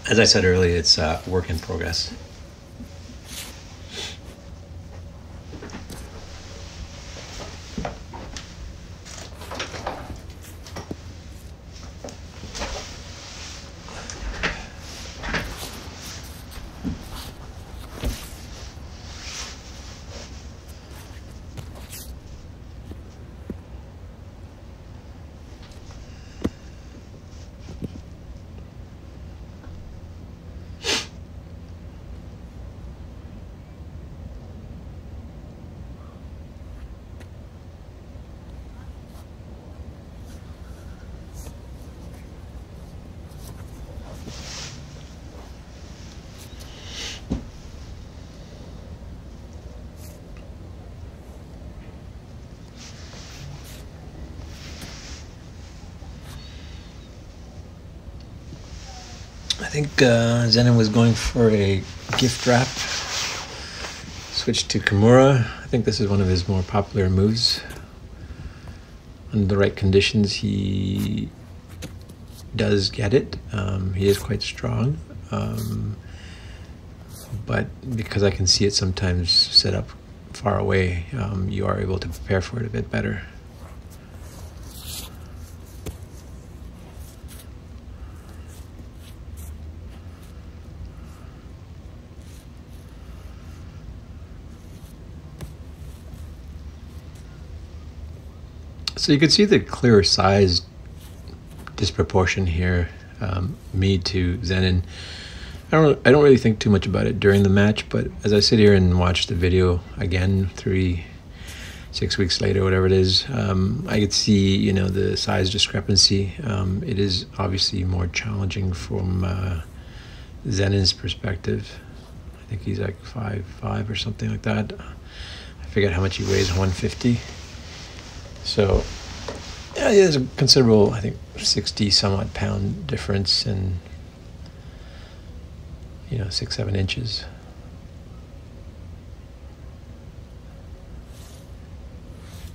As I said earlier, it's a work in progress. I think Zenin was going for a gift wrap. Switched to Kimura. I think this is one of his more popular moves. Under the right conditions, he does get it. He is quite strong. But because I can see it sometimes set up far away, you are able to prepare for it a bit better. So you can see the clear size disproportion here, me to Zenin. I don't really think too much about it during the match, but as I sit here and watch the video again 6 weeks later, whatever it is, I could see, you know, the size discrepancy. It is obviously more challenging from Zenin's perspective. I think he's like 5'5" or something like that. I forget how much he weighs, 150. So yeah, there's a considerable, I think, 60 some odd pound difference in, you know, 6-7 inches.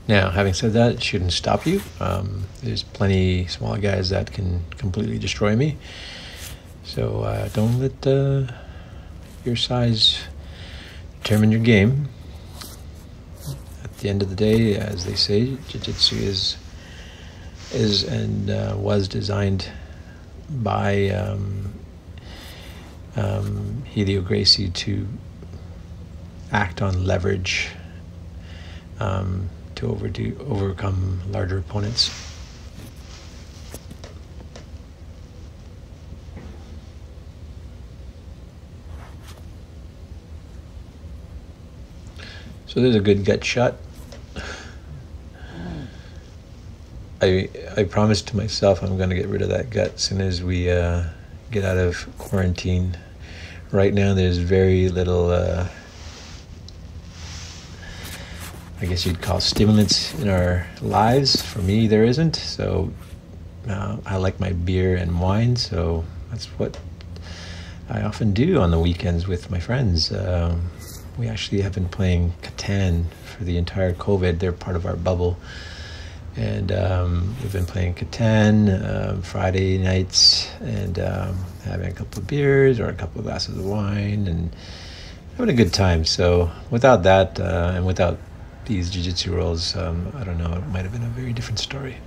Now, having said that, it shouldn't stop you. There's plenty smaller guys that can completely destroy me. So don't let your size determine your game. At the end of the day, as they say, Jiu-Jitsu is and was designed by Helio Gracie to act on leverage to overcome larger opponents. So there's a good gut shot. I promised to myself I'm going to get rid of that gut as soon as we get out of quarantine. right now there's very little, I guess you'd call stimulants in our lives. For me, there isn't. So I like my beer and wine, so that's what I often do on the weekends with my friends. We actually have been playing Catan for the entire COVID. They're part of our bubble. And we've been playing Catan Friday nights and having a couple of beers or a couple of glasses of wine and having a good time. So without that and without these jiu-jitsu rolls, I don't know, it might have been a very different story.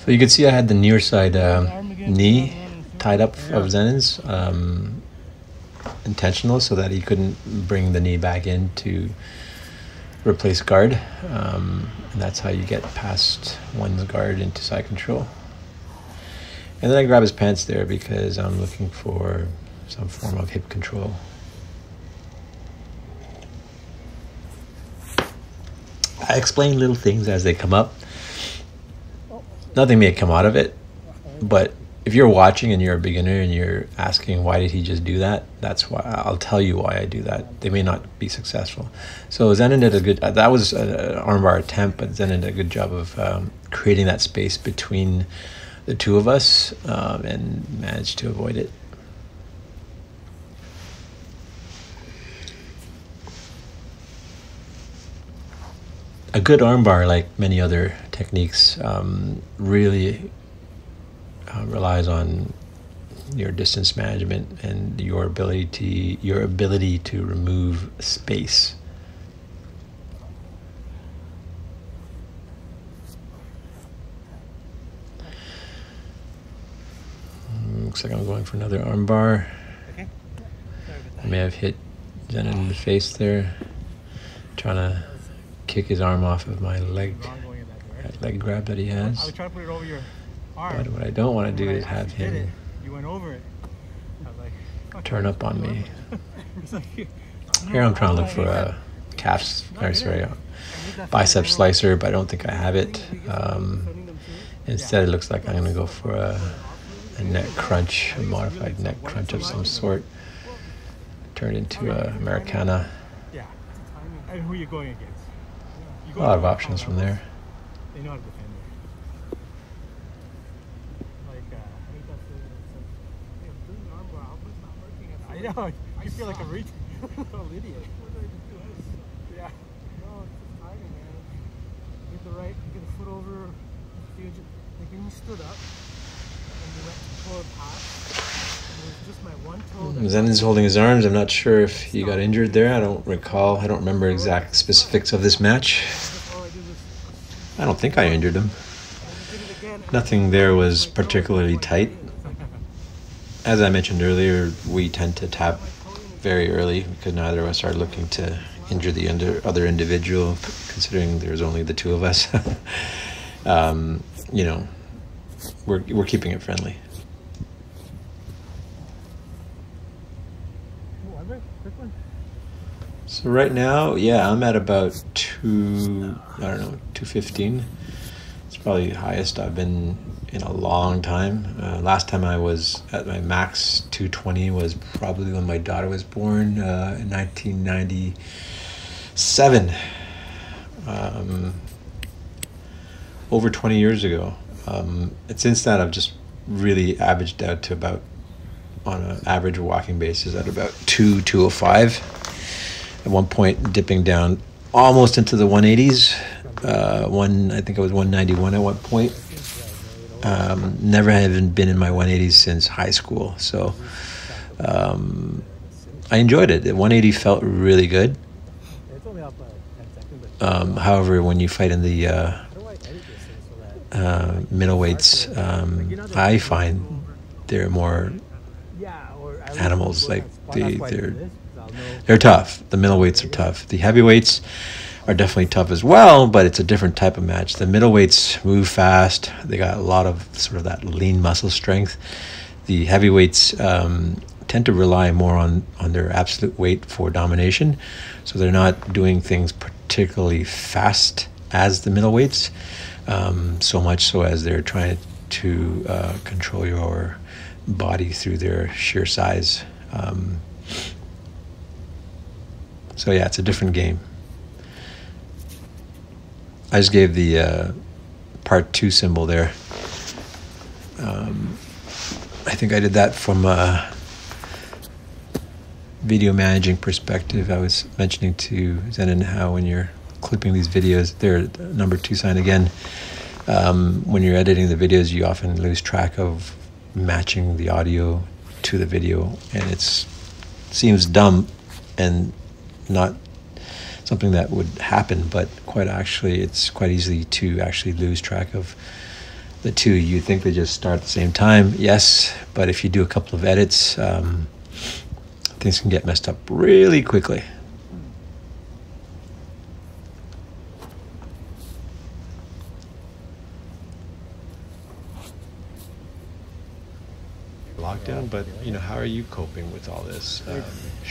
So you can see I had the near side knee tied up of Zenon's, intentional, so that he couldn't bring the knee back in to replace guard. And that's how you get past one's guard into side control. And then I grab his pants there because I'm looking for some form of hip control. I explain little things as they come up. Nothing may come out of it, but if you're watching and you're a beginner and you're asking why did he just do that, that's why. I'll tell you why I do that. They may not be successful. So Zenon did a good, that was an armbar attempt, but Zenon did a good job of creating that space between the two of us and managed to avoid it. A good armbar, like many other techniques, really relies on your distance management and your ability to remove space. Looks like I'm going for another armbar. Okay. I may have hit Zenon in the face there, trying to kick his arm off of my leg, that leg grab that he has. I was trying to put it over your arm. But what I don't want to do is have him You went over it. I was like, okay. Turn up on me. Here I'm trying to look for a calf, or sorry, a bicep slicer, but I don't think I have it. Instead, it looks like I'm going to go for a neck crunch, a modified neck crunch of some sort. Turn into a Americana. Yeah. And who are you going against? A lot of options from there. They know how to defend it. Like, I know. I feel like a idiot. Yeah. No, it's just timing, man. Get the right, get a foot over. Like when you stood up and you went to pull it past, it was just my one toe. Zenon's holding his arms. I'm not sure if he got injured there. I don't recall. I don't remember exact specifics of this match. I don't think I injured him. Nothing there was particularly tight. As I mentioned earlier, we tend to tap very early because neither of us are looking to injure the other individual, considering there's only the two of us. You know, we're keeping it friendly. So right now, yeah, I'm at about 215. It's probably the highest I've been in a long time. Last time I was at my max 220 was probably when my daughter was born in 1997. Over 20 years ago. And since that, I've just really averaged out to about, on an average walking basis, at about 205. At one point, dipping down almost into the 180s. I think I was 191 at one point. Never have been in my 180s since high school. So I enjoyed it. The 180 felt really good. However, when you fight in the middleweights, I find they're more animals. Like they're tough. The middleweights are tough. The heavyweights, are definitely tough as well, but it's a different type of match. The middleweights move fast. They got a lot of sort of that lean muscle strength. The heavyweights tend to rely more on their absolute weight for domination, so they're not doing things particularly fast as the middleweights, so much so as they're trying to control your body through their sheer size. So yeah, it's a different game. I just gave the part 2 symbol there. I think I did that from a video managing perspective. I was mentioning to Zenon how when you're clipping these videos, there, number 2 sign again, when you're editing the videos, you often lose track of matching the audio to the video, and it seems dumb and not something that would happen, but quite actually it's quite easy to actually lose track of the two. You think they just start at the same time, yes, but if you do a couple of edits, things can get messed up really quickly. Lockdown, but you know, how are you coping with all this?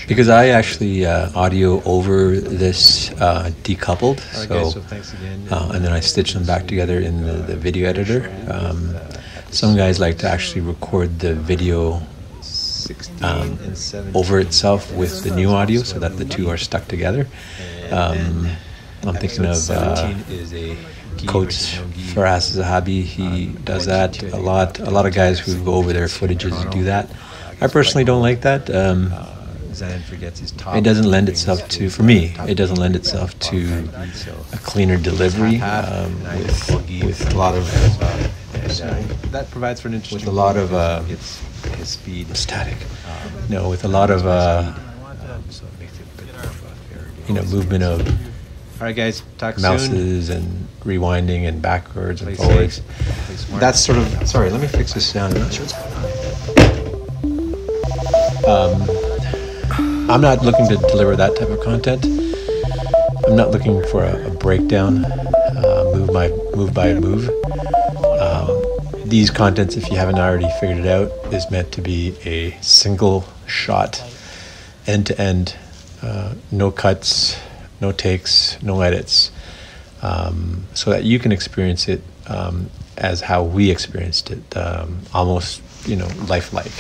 Because I actually audio over this decoupled, so thanks again. And then I stitch them back together in the video editor. Some guys like to actually record the video over itself with the new audio, so that the two are stuck together. I'm thinking of Coach Faraz Zahabi. He does that a lot. A lot of guys who go over their footages do that. I personally don't like that. It doesn't lend itself to, for me, it doesn't lend itself to a cleaner delivery with a lot of that provides for an interesting, with a lot of his speed static. No, with a lot of movement of, all right, guys, talk mouses soon. And rewinding and backwards and forwards. That's sort of, sorry, let me fix this sound. I'm not sure what's going on. I'm not looking to deliver that type of content. I'm not looking for a breakdown, move by move. These contents, if you haven't already figured it out, is meant to be a single shot, end to end, no cuts, no takes, no edits, so that you can experience it as how we experienced it, almost, lifelike.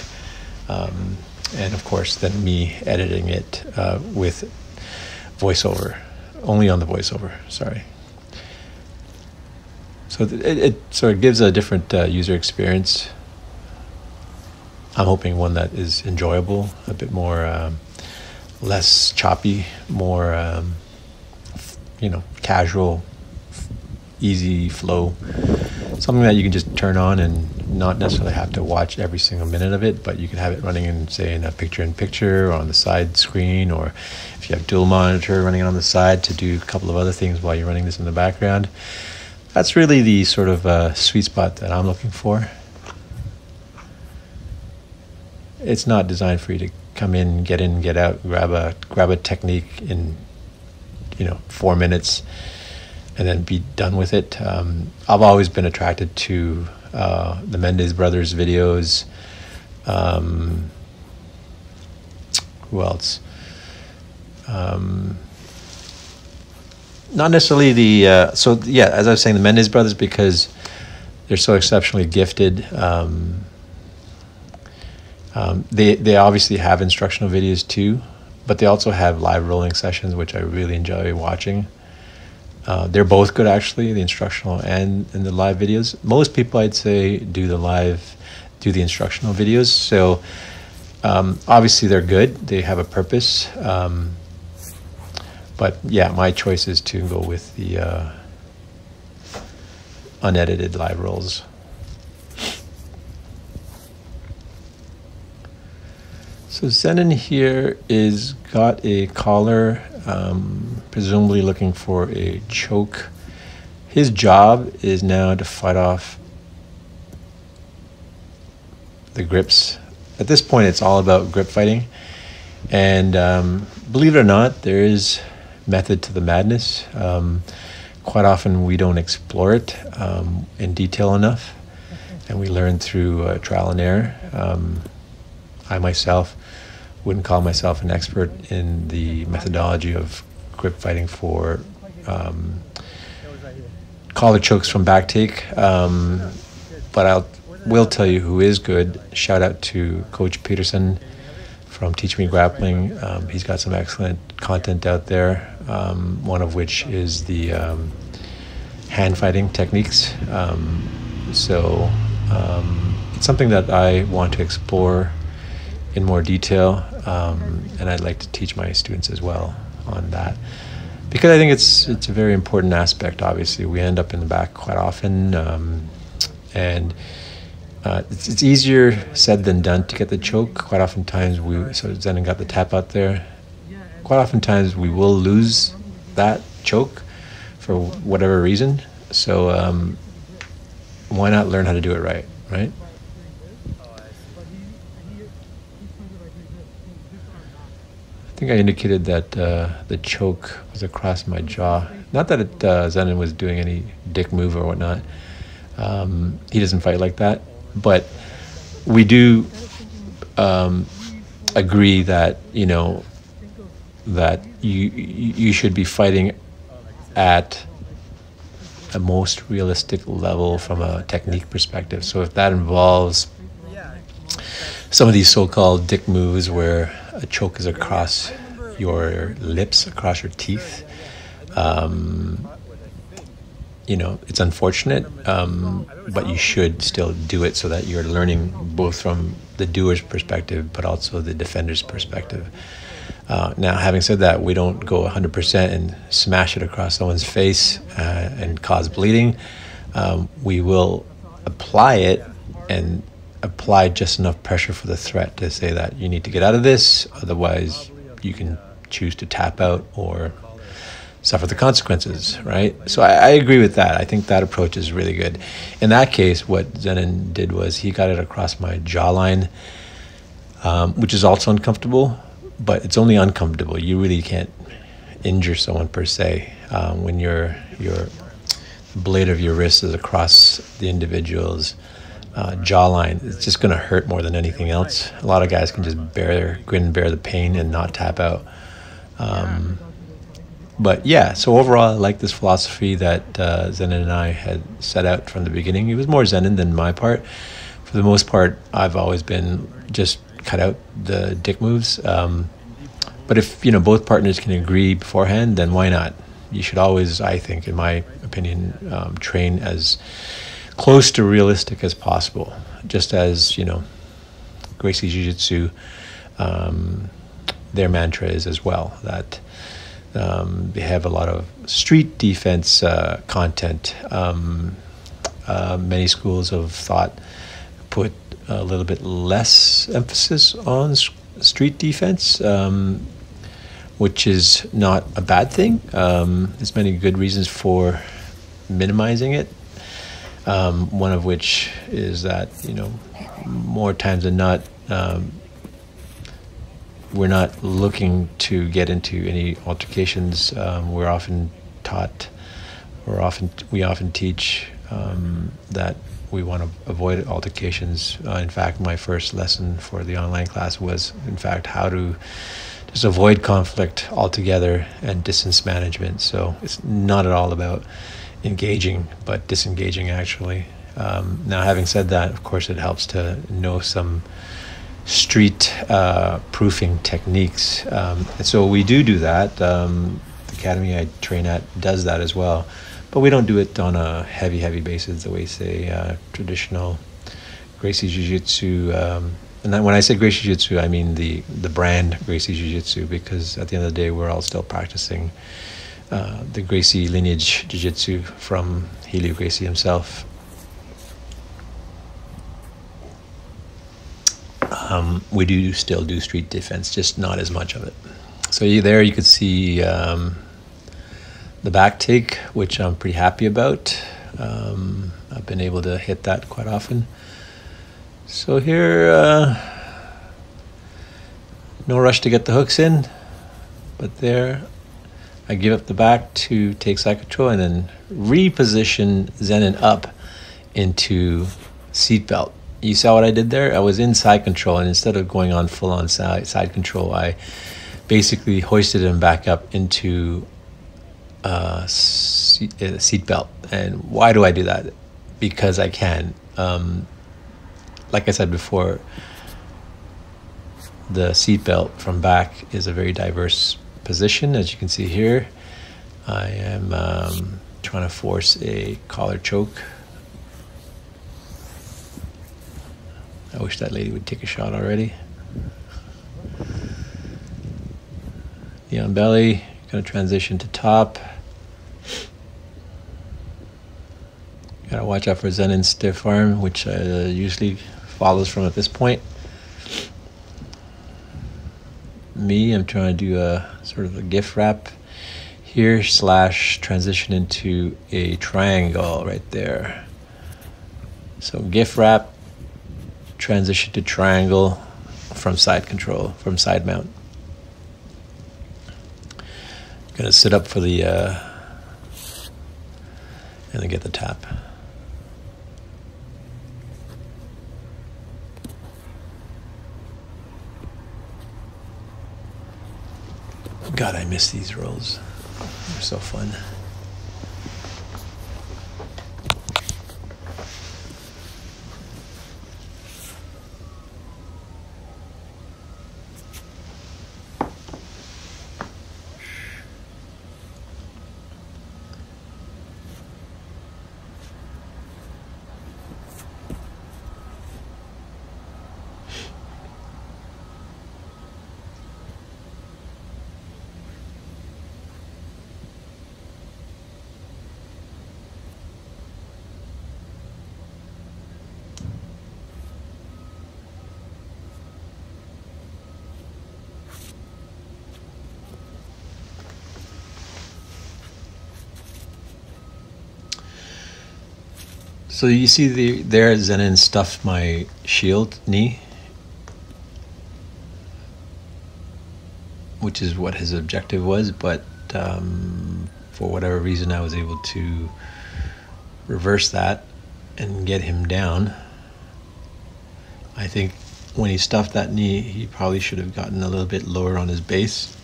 And of course, then me editing it with voiceover, only on the voiceover, sorry. So it sort of gives a different user experience. I'm hoping one that is enjoyable, a bit more, less choppy, more, casual, easy flow. Something that you can just turn on and not necessarily have to watch every single minute of it, but you can have it running in, say, in a picture-in-picture or on the side screen, or if you have dual monitor running on the side to do a couple of other things while you're running this in the background. That's really the sort of sweet spot that I'm looking for. It's not designed for you to come in, get out, grab a technique in 4 minutes and then be done with it. I've always been attracted to the Mendes brothers videos. Who else? Not necessarily the as I was saying, the Mendes brothers, because they're so exceptionally gifted. They obviously have instructional videos too, but they also have live rolling sessions, which I really enjoy watching. They're both good, actually, the instructional and the live videos. Most people, I'd say, do the instructional videos. So obviously they're good. They have a purpose. But yeah, my choice is to go with the unedited live rolls. So Zenon here is got a collar, presumably looking for a choke. His job is now to fight off the grips. At this point, it's all about grip fighting. And believe it or not, there is method to the madness. Quite often we don't explore it in detail enough, and we learn through trial and error. I myself wouldn't call myself an expert in the methodology of grip fighting for collar chokes from back take, but I will tell you who is good. Shout out to Coach Peterson from Teach Me Grappling. He's got some excellent content out there, one of which is the hand fighting techniques. So it's something that I want to explore in more detail, and I'd like to teach my students as well on that, because I think it's a very important aspect. Obviously, we end up in the back quite often, and it's easier said than done to get the choke. Quite oftentimes so Zenon got the tap out there. Quite oftentimes we will lose that choke for whatever reason. So why not learn how to do it right? I think I indicated that the choke was across my jaw. Not that Zenon was doing any dick move or whatnot. He doesn't fight like that. But we do agree that, that you should be fighting at a most realistic level from a technique perspective. So if that involves some of these so-called dick moves where a choke is across your lips, across your teeth, it's unfortunate, but you should still do it so that you're learning both from the doer's perspective, but also the defender's perspective. Now, having said that, we don't go 100% and smash it across someone's face and cause bleeding. We will apply it and apply just enough pressure for the threat to say that you need to get out of this, otherwise you can choose to tap out or suffer the consequences, right? So I agree with that. I think that approach is really good. In that case, what Zenon did was he got it across my jawline, which is also uncomfortable, but it's only uncomfortable. You really can't injure someone per se when your blade of your wrist is across the individual's jawline. It's just going to hurt more than anything else. A lot of guys can just grin and bear the pain and not tap out. But yeah, so overall, I like this philosophy that Zenon and I had set out from the beginning. It was more Zenon than my part. For the most part, I've always been just cut out the dick moves. But if both partners can agree beforehand, then why not? You should always, I think, in my opinion, train as close to realistic as possible. Just as Gracie Jiu-Jitsu, their mantra is as well that. They have a lot of street defense content. Many schools of thought put a little bit less emphasis on street defense, which is not a bad thing. There's many good reasons for minimizing it. One of which is that more times than not, we're not looking to get into any altercations. We're often taught, we often teach that we want to avoid altercations. In fact, my first lesson for the online class was, in fact, how to just avoid conflict altogether and distance management. So it's not at all about engaging, but disengaging actually. Now, having said that, of course, it helps to know some street proofing techniques, and so we do that. The academy I train at does that as well, but we don't do it on a heavy basis the way, say, traditional Gracie Jiu-Jitsu. And then when I say Gracie Jiu-Jitsu, I mean the brand Gracie Jiu-Jitsu, because at the end of the day, we're all still practicing the Gracie lineage Jiu-Jitsu from Helio Gracie himself. We do still do street defense, just not as much of it. So there you could see the back take, which I'm pretty happy about. I've been able to hit that quite often. So here, no rush to get the hooks in, but there I give up the back to take side control and then reposition Zenin up into seatbelt. You saw what I did there? I was in side control, and instead of going on full on side control, I basically hoisted him back up into seatbelt. And why do I do that? Because I can. Like I said before, the seatbelt from back is a very diverse position. As you can see here, I am trying to force a collar choke. I wish that lady would take a shot already. Knee on belly, gonna transition to top. Gotta watch out for Zenin's stiff arm, which usually follows from at this point. Me, I'm trying to do a sort of a gift wrap here / transition into a triangle right there. So gift wrap, transition to triangle from side control, from side mount. Gonna sit up for the and then get the tap. God, I miss these rolls. They're so fun. So you see there Zenin stuffed my shield knee, which is what his objective was, but for whatever reason I was able to reverse that and get him down. I think when he stuffed that knee, he probably should have gotten a little bit lower on his base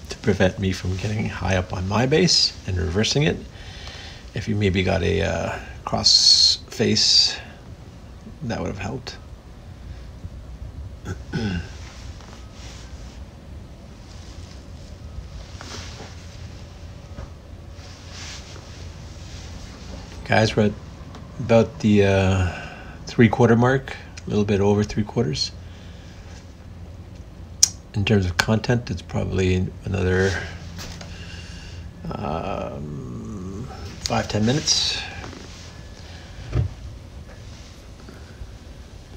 to prevent me from getting high up on my base and reversing it. If you maybe got a cross face, that would have helped. Guys, we're at about the 3/4 mark, a little bit over 3/4. In terms of content, it's probably another 5-10 minutes.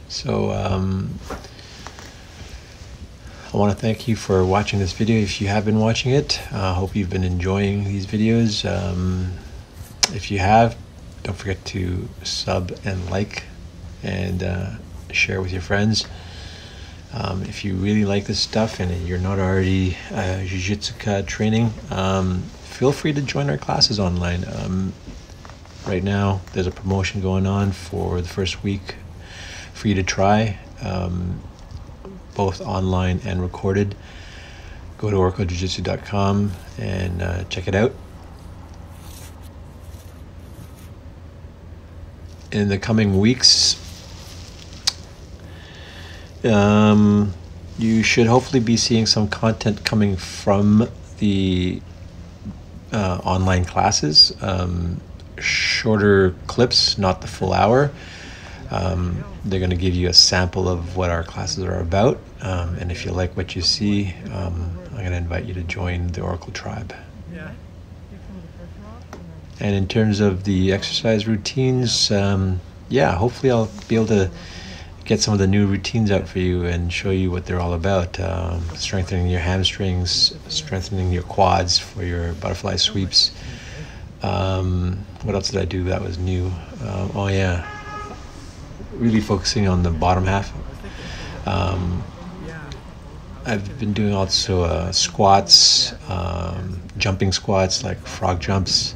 So I want to thank you for watching this video. If you have been watching it, I hope you've been enjoying these videos. If you have, don't forget to sub and like and share with your friends. If you really like this stuff and you're not already Jiu-Jitsu training, feel free to join our classes online. Right now, there's a promotion going on for the first week for you to try, both online and recorded. Go to oraclejujitsu.com and check it out. In the coming weeks, you should hopefully be seeing some content coming from the online classes. Shorter clips, not the full hour. They're going to give you a sample of what our classes are about. And if you like what you see, I'm going to invite you to join the Oracle Tribe. And in terms of the exercise routines, yeah, hopefully I'll be able to get some of the new routines out for you and show you what they're all about. Strengthening your hamstrings, strengthening your quads for your butterfly sweeps. What else did I do that was new? Oh yeah, really focusing on the bottom half. I've been doing also squats, jumping squats like frog jumps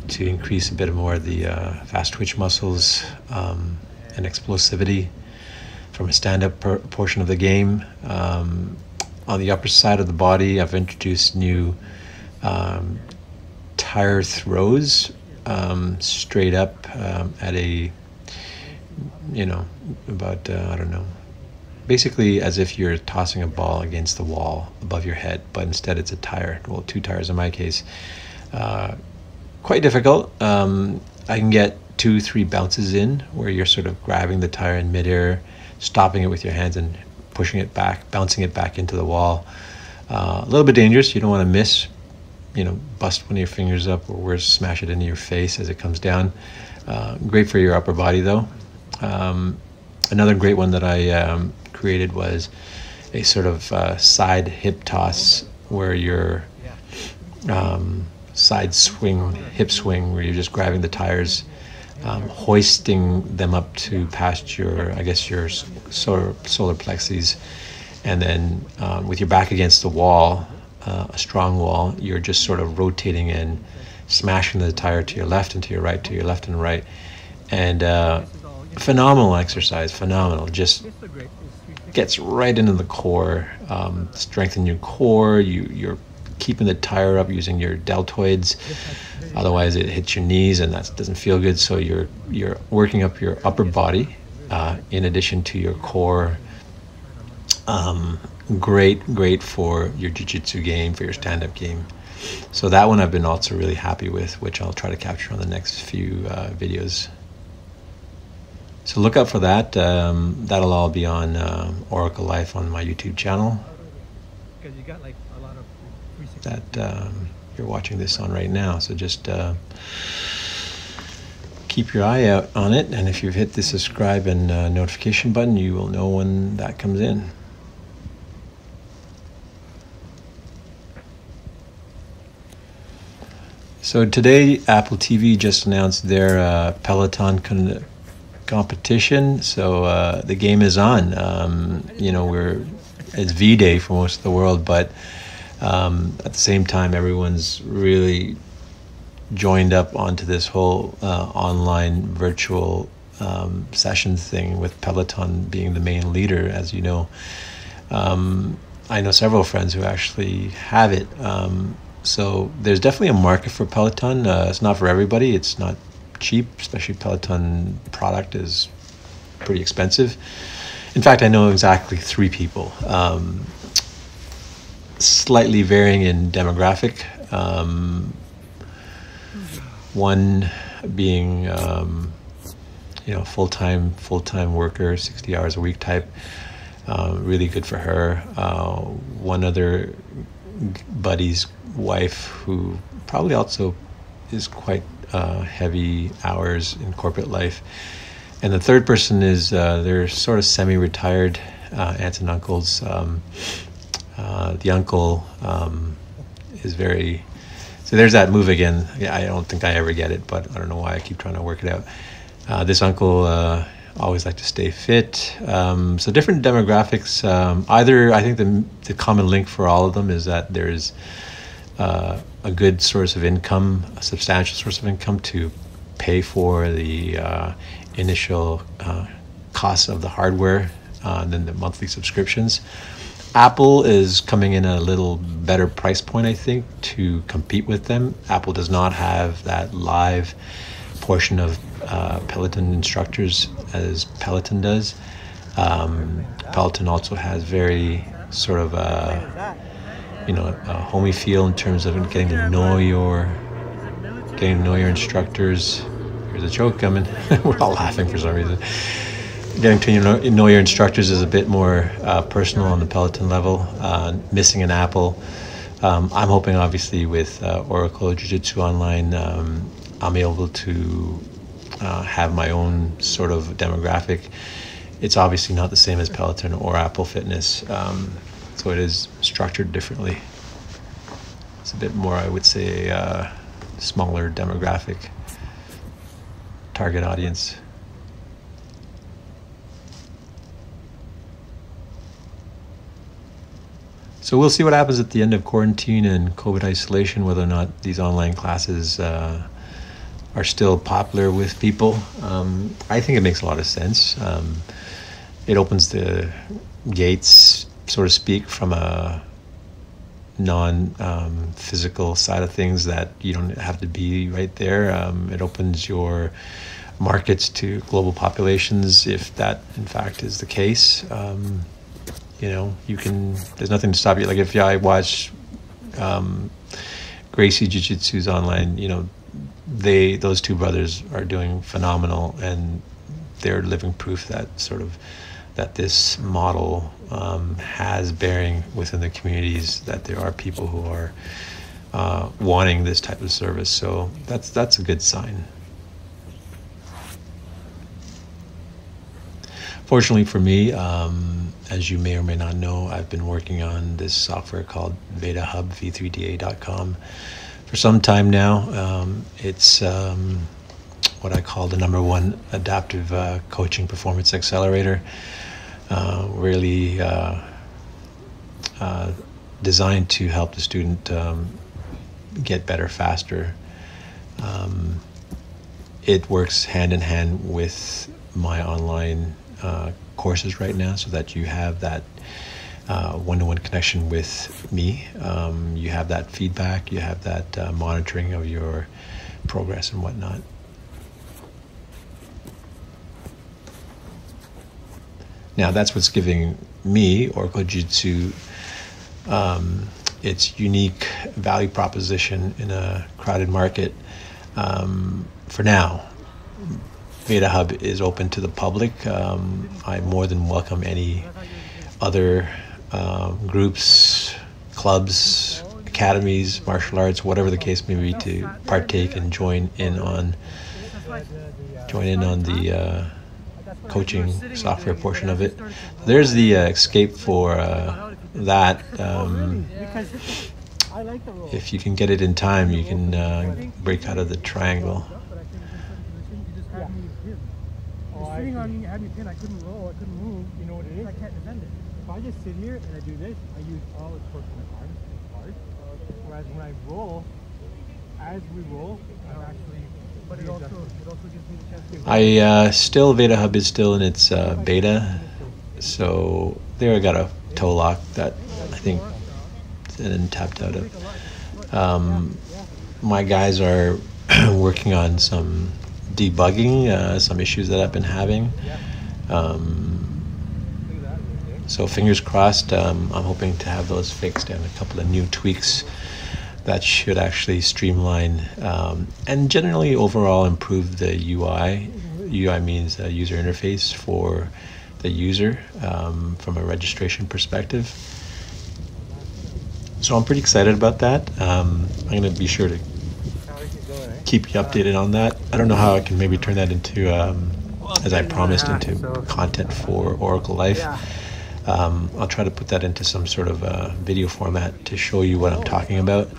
to increase a bit more of the fast twitch muscles and explosivity from a stand-up portion of the game. On the upper side of the body, I've introduced new tire throws straight up at a, about, I don't know, basically as if you're tossing a ball against the wall above your head, but instead it's a tire, well, 2 tires in my case. Quite difficult. I can get 2-3 bounces in where you're sort of grabbing the tire in midair, stopping it with your hands and pushing it back, bouncing it back into the wall. A little bit dangerous. You don't want to miss, bust one of your fingers up or worse, smash it into your face as it comes down. Great for your upper body though. Another great one that I created was a sort of side hip toss where you're side swing, hip swing, where you're just grabbing the tires, hoisting them up to past your, I guess, your solar plexus, and then with your back against the wall, a strong wall, you're just sort of rotating and smashing the tire to your left and to your right, to your left and right. And phenomenal exercise, phenomenal. Just gets right into the core, strengthen your core. You're keeping the tire up using your deltoids, otherwise it hits your knees and that doesn't feel good. So you're working up your upper body in addition to your core. Great for your jiu-jitsu game, for your stand-up game. So that one I've been also really happy with, which I'll try to capture on the next few videos. So look out for that. That'll all be on Oracle Life on my YouTube channel that you're watching this on right now. So just keep your eye out on it, and if you've hit the subscribe and notification button, you will know when that comes in. So today Apple TV just announced their Peloton competition. So the game is on. It's V-Day for most of the world, but at the same time, everyone's really joined up onto this whole online virtual sessions thing, with Peloton being the main leader, as you know. I know several friends who actually have it. So there's definitely a market for Peloton. It's not for everybody. It's not cheap, especially Peloton product is pretty expensive. In fact, I know exactly 3 people, slightly varying in demographic. One being, full-time worker, 60 hours a week type, really good for her. One other buddy's wife who probably also is quite heavy hours in corporate life. And the third person is they're sort of semi-retired aunts and uncles. The uncle is very, so there's that move again. Yeah, I don't think I ever get it, but I don't know why I keep trying to work it out. This uncle always like to stay fit. So different demographics. I think the common link for all of them is that there's a good source of income, a substantial source of income to pay for the initial costs of the hardware, and then the monthly subscriptions. Apple is coming in at a little better price point, I think, to compete with them. Apple does not have that live portion of Peloton instructors as Peloton does. Peloton also has very sort of a homey feel in terms of getting to know your instructors. There's a joke coming. We're all laughing for some reason. Getting to know your instructors is a bit more personal on the Peloton level. Missing an Apple. I'm hoping, obviously, with Oracle Jiu-Jitsu Online, I'm able to have my own sort of demographic. It's obviously not the same as Peloton or Apple Fitness, so it is structured differently. It's a bit more, I would say, smaller demographic target audience. So we'll see what happens at the end of quarantine and COVID isolation, whether or not these online classes are still popular with people. I think it makes a lot of sense. It opens the gates, so to speak, from a non-physical side of things, that you don't have to be right there. It opens your markets to global populations, if that in fact is the case. You know, you can, there's nothing to stop you. Like if I watch Gracie Jiu-Jitsu's online, you know, those two brothers are doing phenomenal, and they're living proof that this model has bearing within the communities, that there are people who are wanting this type of service. So that's a good sign. Fortunately for me, as you may or may not know, I've been working on this software called VedaHub, v3da.com, for some time now. It's what I call the #1 adaptive coaching performance accelerator. Really designed to help the student get better faster. It works hand in hand with my online courses right now, so that you have that one-to-one connection with me. You have that feedback, you have that monitoring of your progress and whatnot. Now that's what's giving me, Oracle Jiu-Jitsu, its unique value proposition in a crowded market. For now, VedaHub is open to the public. I more than welcome any other groups, clubs, academies, martial arts, whatever the case may be, to partake and join in on the coaching software portion of it. There's the escape for that. If you can get it in time, you can break out of the triangle. Sitting on me, had me pinned, I couldn't roll, I couldn't move. You know what it is? I can't defend it. If I just sit here and I do this, I use all the torque in my arms and hard. Whereas when I roll, as we roll, I'm actually... But it also gives me the chance to... Still, VedaHub is still in its beta. So there I got a toe lock that I think then tapped out of. My guys are working on some debugging some issues that I've been having. So fingers crossed. I'm hoping to have those fixed, and a couple of new tweaks that should actually streamline and generally overall improve the UI. UI means a user interface for the user from a registration perspective. So I'm pretty excited about that. I'm going to be sure to keep you updated on that. I don't know how I can maybe turn that into, as I promised, into content for Oracle Life. I'll try to put that into some sort of video format to show you what I'm talking about,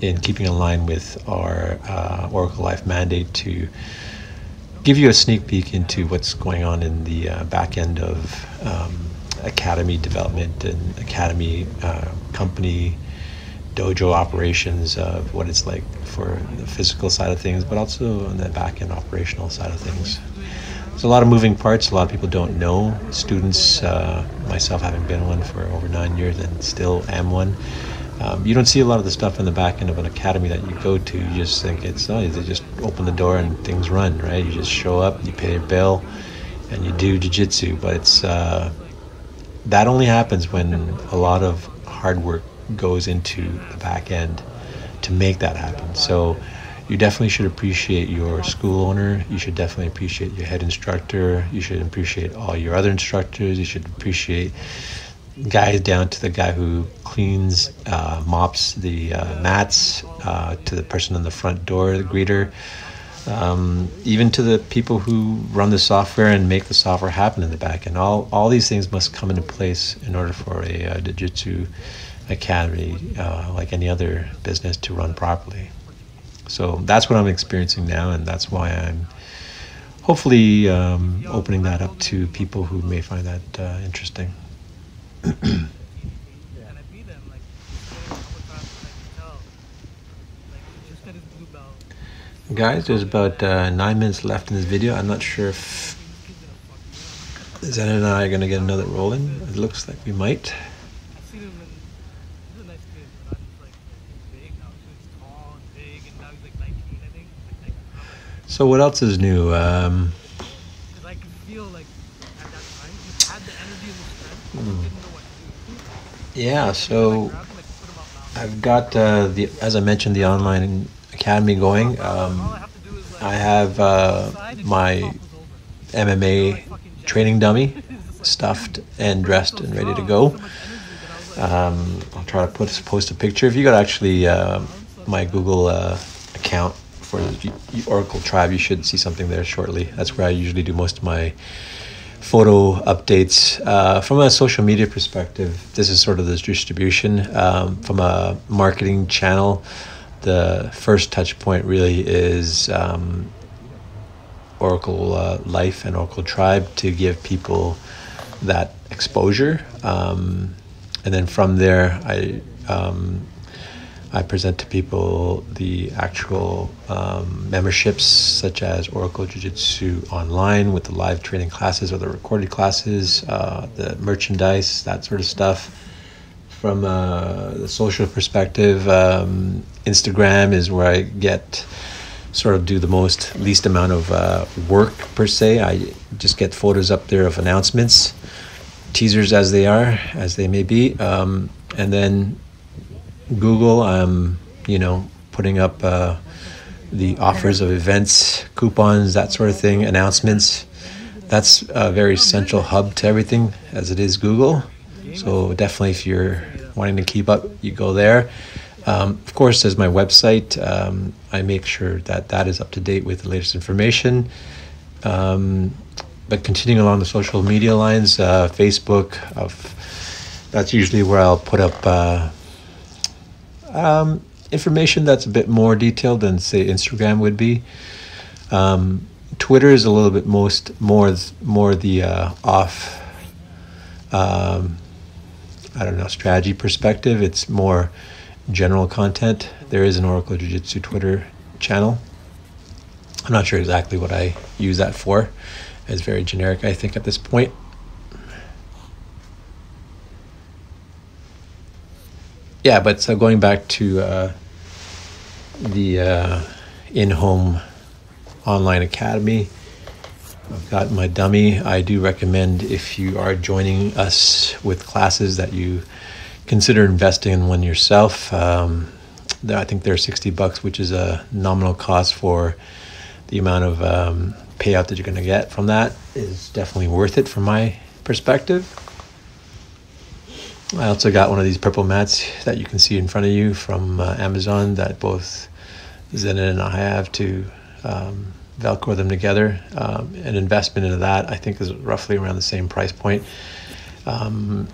in keeping in line with our Oracle Life mandate to give you a sneak peek into what's going on in the back end of academy development and academy company dojo operations, of what it's like for the physical side of things, but also on the back end operational side of things. There's a lot of moving parts. A lot of people don't know. Students, myself having been one for over 9 years and still am one, you don't see a lot of the stuff in the back end of an academy that you go to. You just think it's, oh, they just open the door and things run, right? You just show up, you pay your bill, and you do jiu-jitsu. But it's that only happens when a lot of hard work goes into the back end to make that happen. So you definitely should appreciate your school owner. You should definitely appreciate your head instructor. You should appreciate all your other instructors. You should appreciate guys down to the guy who cleans, mops the mats, to the person on the front door, the greeter, even to the people who run the software and make the software happen in the back end. All these things must come into place in order for a jiu-jitsu academy, like any other business, to run properly. So that's what I'm experiencing now, and that's why I'm hopefully opening that up to people who may find that interesting. And I beat him like a couple times, and I could tell like he just got his blue belt. Guys, there's about 9 minutes left in this video. I'm not sure if Zen and I are going to get another roll in. It looks like we might. I've seen him and he's a nice kid, but I'm just like he's big now. He's tall and big, and now he's like 19, I think. Like, So what else is new? because I could feel like at that time he had the energy and the strength, but he didn't know what to do. Yeah, so I've got as I mentioned, the online academy going. I have my MMA training dummy stuffed and dressed and ready to go. I'll try to post a picture. If you got actually my Google account for the Oracle Tribe, you should see something there shortly. That's where I usually do most of my photo updates. From a social media perspective, this is sort of the distribution. From a marketing channel, the first touch point really is Oracle Life and Oracle Tribe to give people that exposure. And then from there, I present to people the actual memberships, such as Oracle Jiu-Jitsu Online with the live training classes or the recorded classes, the merchandise, that sort of stuff. From the social perspective, Instagram is where I do the least amount of work per se. I just get photos up there of announcements, teasers as they may be, and then Google, I'm putting up the offers of events, coupons, that sort of thing, announcements. That's a very central hub to everything, as it is Google. So definitely, if you're wanting to keep up, you go there. Of course, there's my website. I make sure that is up to date with the latest information. But continuing along the social media lines, Facebook, that's usually where I'll put up information that's a bit more detailed than, say, Instagram would be. Twitter is a little bit more the off strategy perspective. It's more general content. There is an Oracle Jiu-Jitsu Twitter channel. I'm not sure exactly what I use that for. It's very generic, I think, at this point. Yeah, but so going back to the in-home online academy, I've got my dummy. I do recommend, if you are joining us with classes, that you consider investing in one yourself. I think they're $60, which is a nominal cost for the amount of payout that you're going to get from that. Is definitely worth it from my perspective. I also got one of these purple mats that you can see in front of you from Amazon that both Zen and I have to Velcro them together. An investment into that, I think, is roughly around the same price point.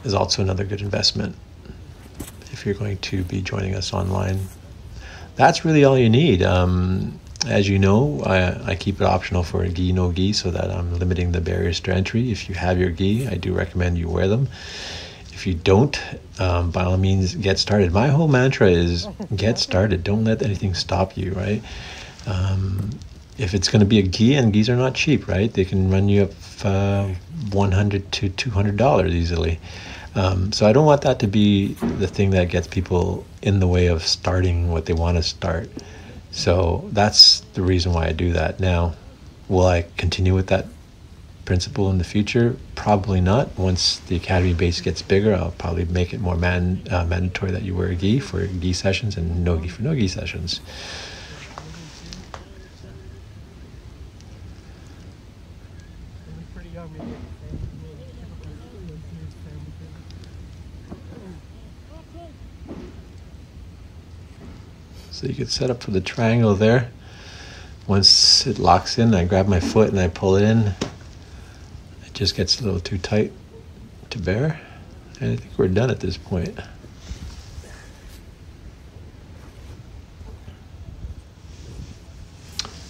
Is also another good investment if you're going to be joining us online. That's really all you need. As you know, I keep it optional for a gi, no gi, so that I'm limiting the barriers to entry. If you have your gi, I do recommend you wear them. If you don't, by all means, get started. My whole mantra is get started. Don't let anything stop you, right? If it's going to be a gi, and gis are not cheap, right? They can run you up $100 to $200 easily. So I don't want that to be the thing that gets people in the way of starting what they want to start. So that's the reason why I do that. Now, will I continue with that principle in the future? Probably not. Once the academy base gets bigger, I'll probably make it more mandatory that you wear a gi for gi sessions and no gi for no gi sessions. So you could set up for the triangle there. Once it locks in, I grab my foot and I pull it in. It just gets a little too tight to bear. And I think we're done at this point.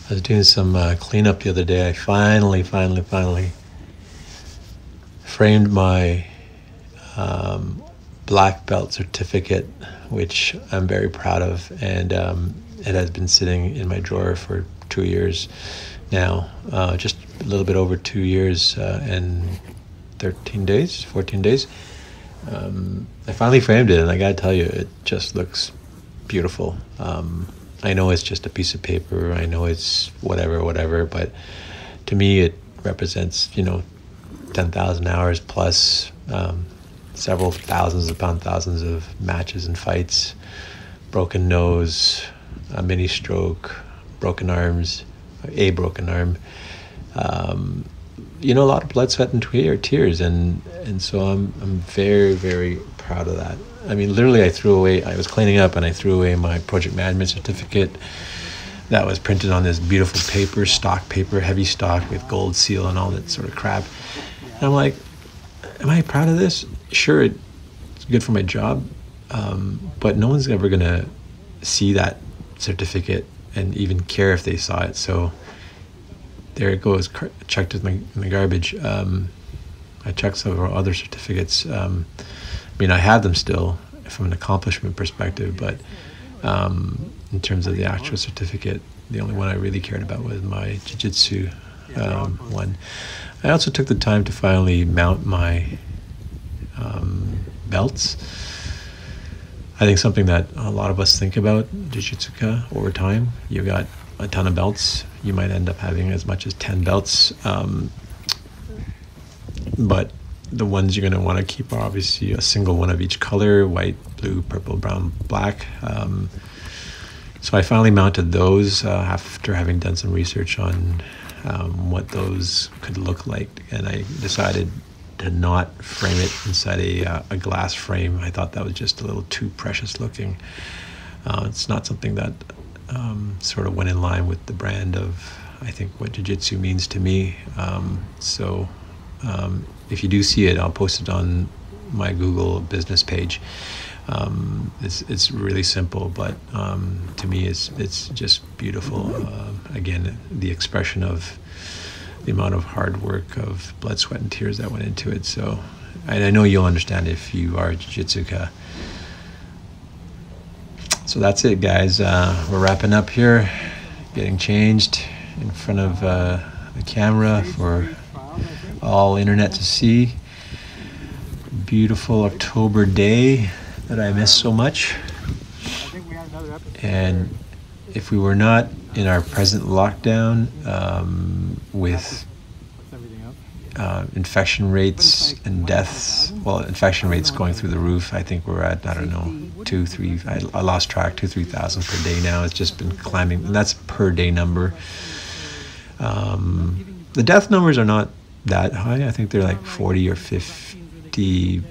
I was doing some cleanup the other day. I finally framed my black belt certificate, which I'm very proud of, and it has been sitting in my drawer for 2 years now, just a little bit over 2 years and 14 days. I finally framed it, and I gotta tell you, it just looks beautiful. I know it's just a piece of paper, I know it's whatever, but to me it represents, 10,000 hours plus, several thousands of matches and fights, broken nose, a mini stroke, broken arms, a broken arm, a lot of blood, sweat, and tears, and so I'm very, very proud of that. I mean, literally, I was cleaning up and I threw away my project management certificate that was printed on this beautiful paper, stock paper, heavy stock with gold seal and all that sort of crap. And I'm like, am I proud of this? Sure, it's good for my job, but no one's ever gonna see that certificate and even care if they saw it. So there it goes, chucked in the garbage. I checked several other certificates. I have them still from an accomplishment perspective, but in terms of the actual certificate, the only one I really cared about was my jiu-jitsu one. I also took the time to finally mount my belts. I think something that a lot of us think about, jiu-jitsu over time. You've got a ton of belts. You might end up having as much as 10 belts. But the ones you're going to want to keep are obviously a single one of each color: white, blue, purple, brown, black. So I finally mounted those after having done some research on what those could look like, and I decided to not frame it inside a glass frame. I thought that was just a little too precious looking. It's not something that sort of went in line with the brand of, I think, what jiu-jitsu means to me. So if you do see it, I'll post it on my Google business page. It's really simple, but to me it's just beautiful. Again, the expression of the amount of hard work, of blood, sweat, and tears that went into it. So I know you'll understand if you are a jiu-jitsuka. So that's it, guys. We're wrapping up here, getting changed in front of the camera for all internet to see. Beautiful October day that I miss so much. And if we were not in our present lockdown, with infection rates and deaths, infection rates going through the roof. I think we're at, 2,000-3,000, I lost track, 2,000-3,000 per day now. It's just been climbing, and that's per day number. The death numbers are not that high. I think they're like 40 or 50.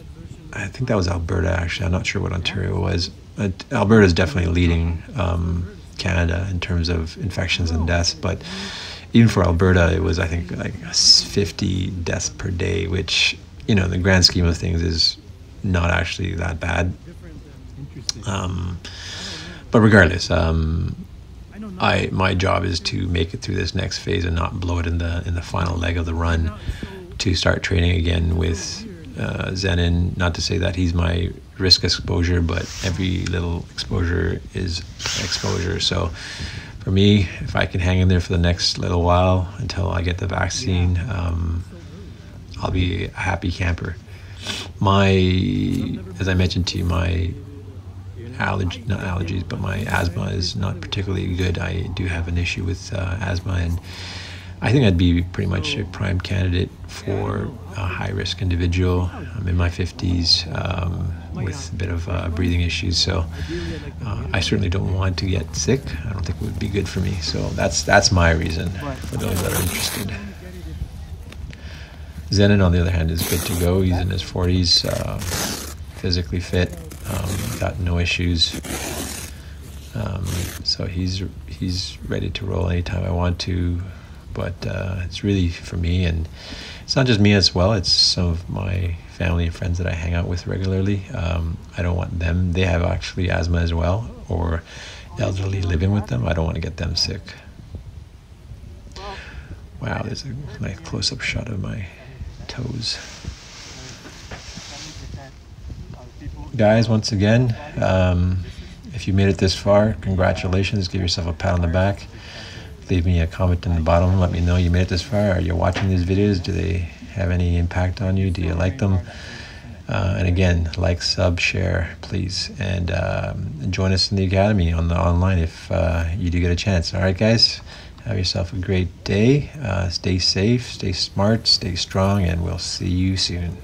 I think that was Alberta, actually. I'm not sure what Ontario was. Alberta is definitely leading Canada in terms of infections and deaths, but even for Alberta, it was, I think, like 50 deaths per day, which, in the grand scheme of things is not actually that bad. But regardless, my job is to make it through this next phase and not blow it in the final leg of the run, to start training again with Zenon. Not to say that he's my risk exposure, but every little exposure is exposure. So for me, if I can hang in there for the next little while until I get the vaccine, I'll be a happy camper. As I mentioned to you, my not allergies, but my asthma is not particularly good. I do have an issue with asthma, and I think I'd be pretty much a prime candidate for a high-risk individual. I'm in my 50s with a bit of breathing issues, so I certainly don't want to get sick. I don't think it would be good for me. So that's my reason for those that are interested. Zenon, on the other hand, is good to go. He's in his 40s, physically fit, got no issues. So he's ready to roll anytime I want to. But it's really for me, and it's not just me as well, it's some of my family and friends that I hang out with regularly. I don't want them, they have actually asthma as well, or elderly living with them. I don't want to get them sick. Wow, there's a nice close-up shot of my toes. guys, once again, if you made it this far, congratulations. Give yourself a pat on the back. Leave me a comment in the bottom. Let me know you made it this far. Are you watching these videos? Do they have any impact on you? Do you like them? And again, like, sub, share, please. And join us in the Academy on the online if you do get a chance. All right, guys? Have yourself a great day. Stay safe, stay smart, stay strong, and we'll see you soon.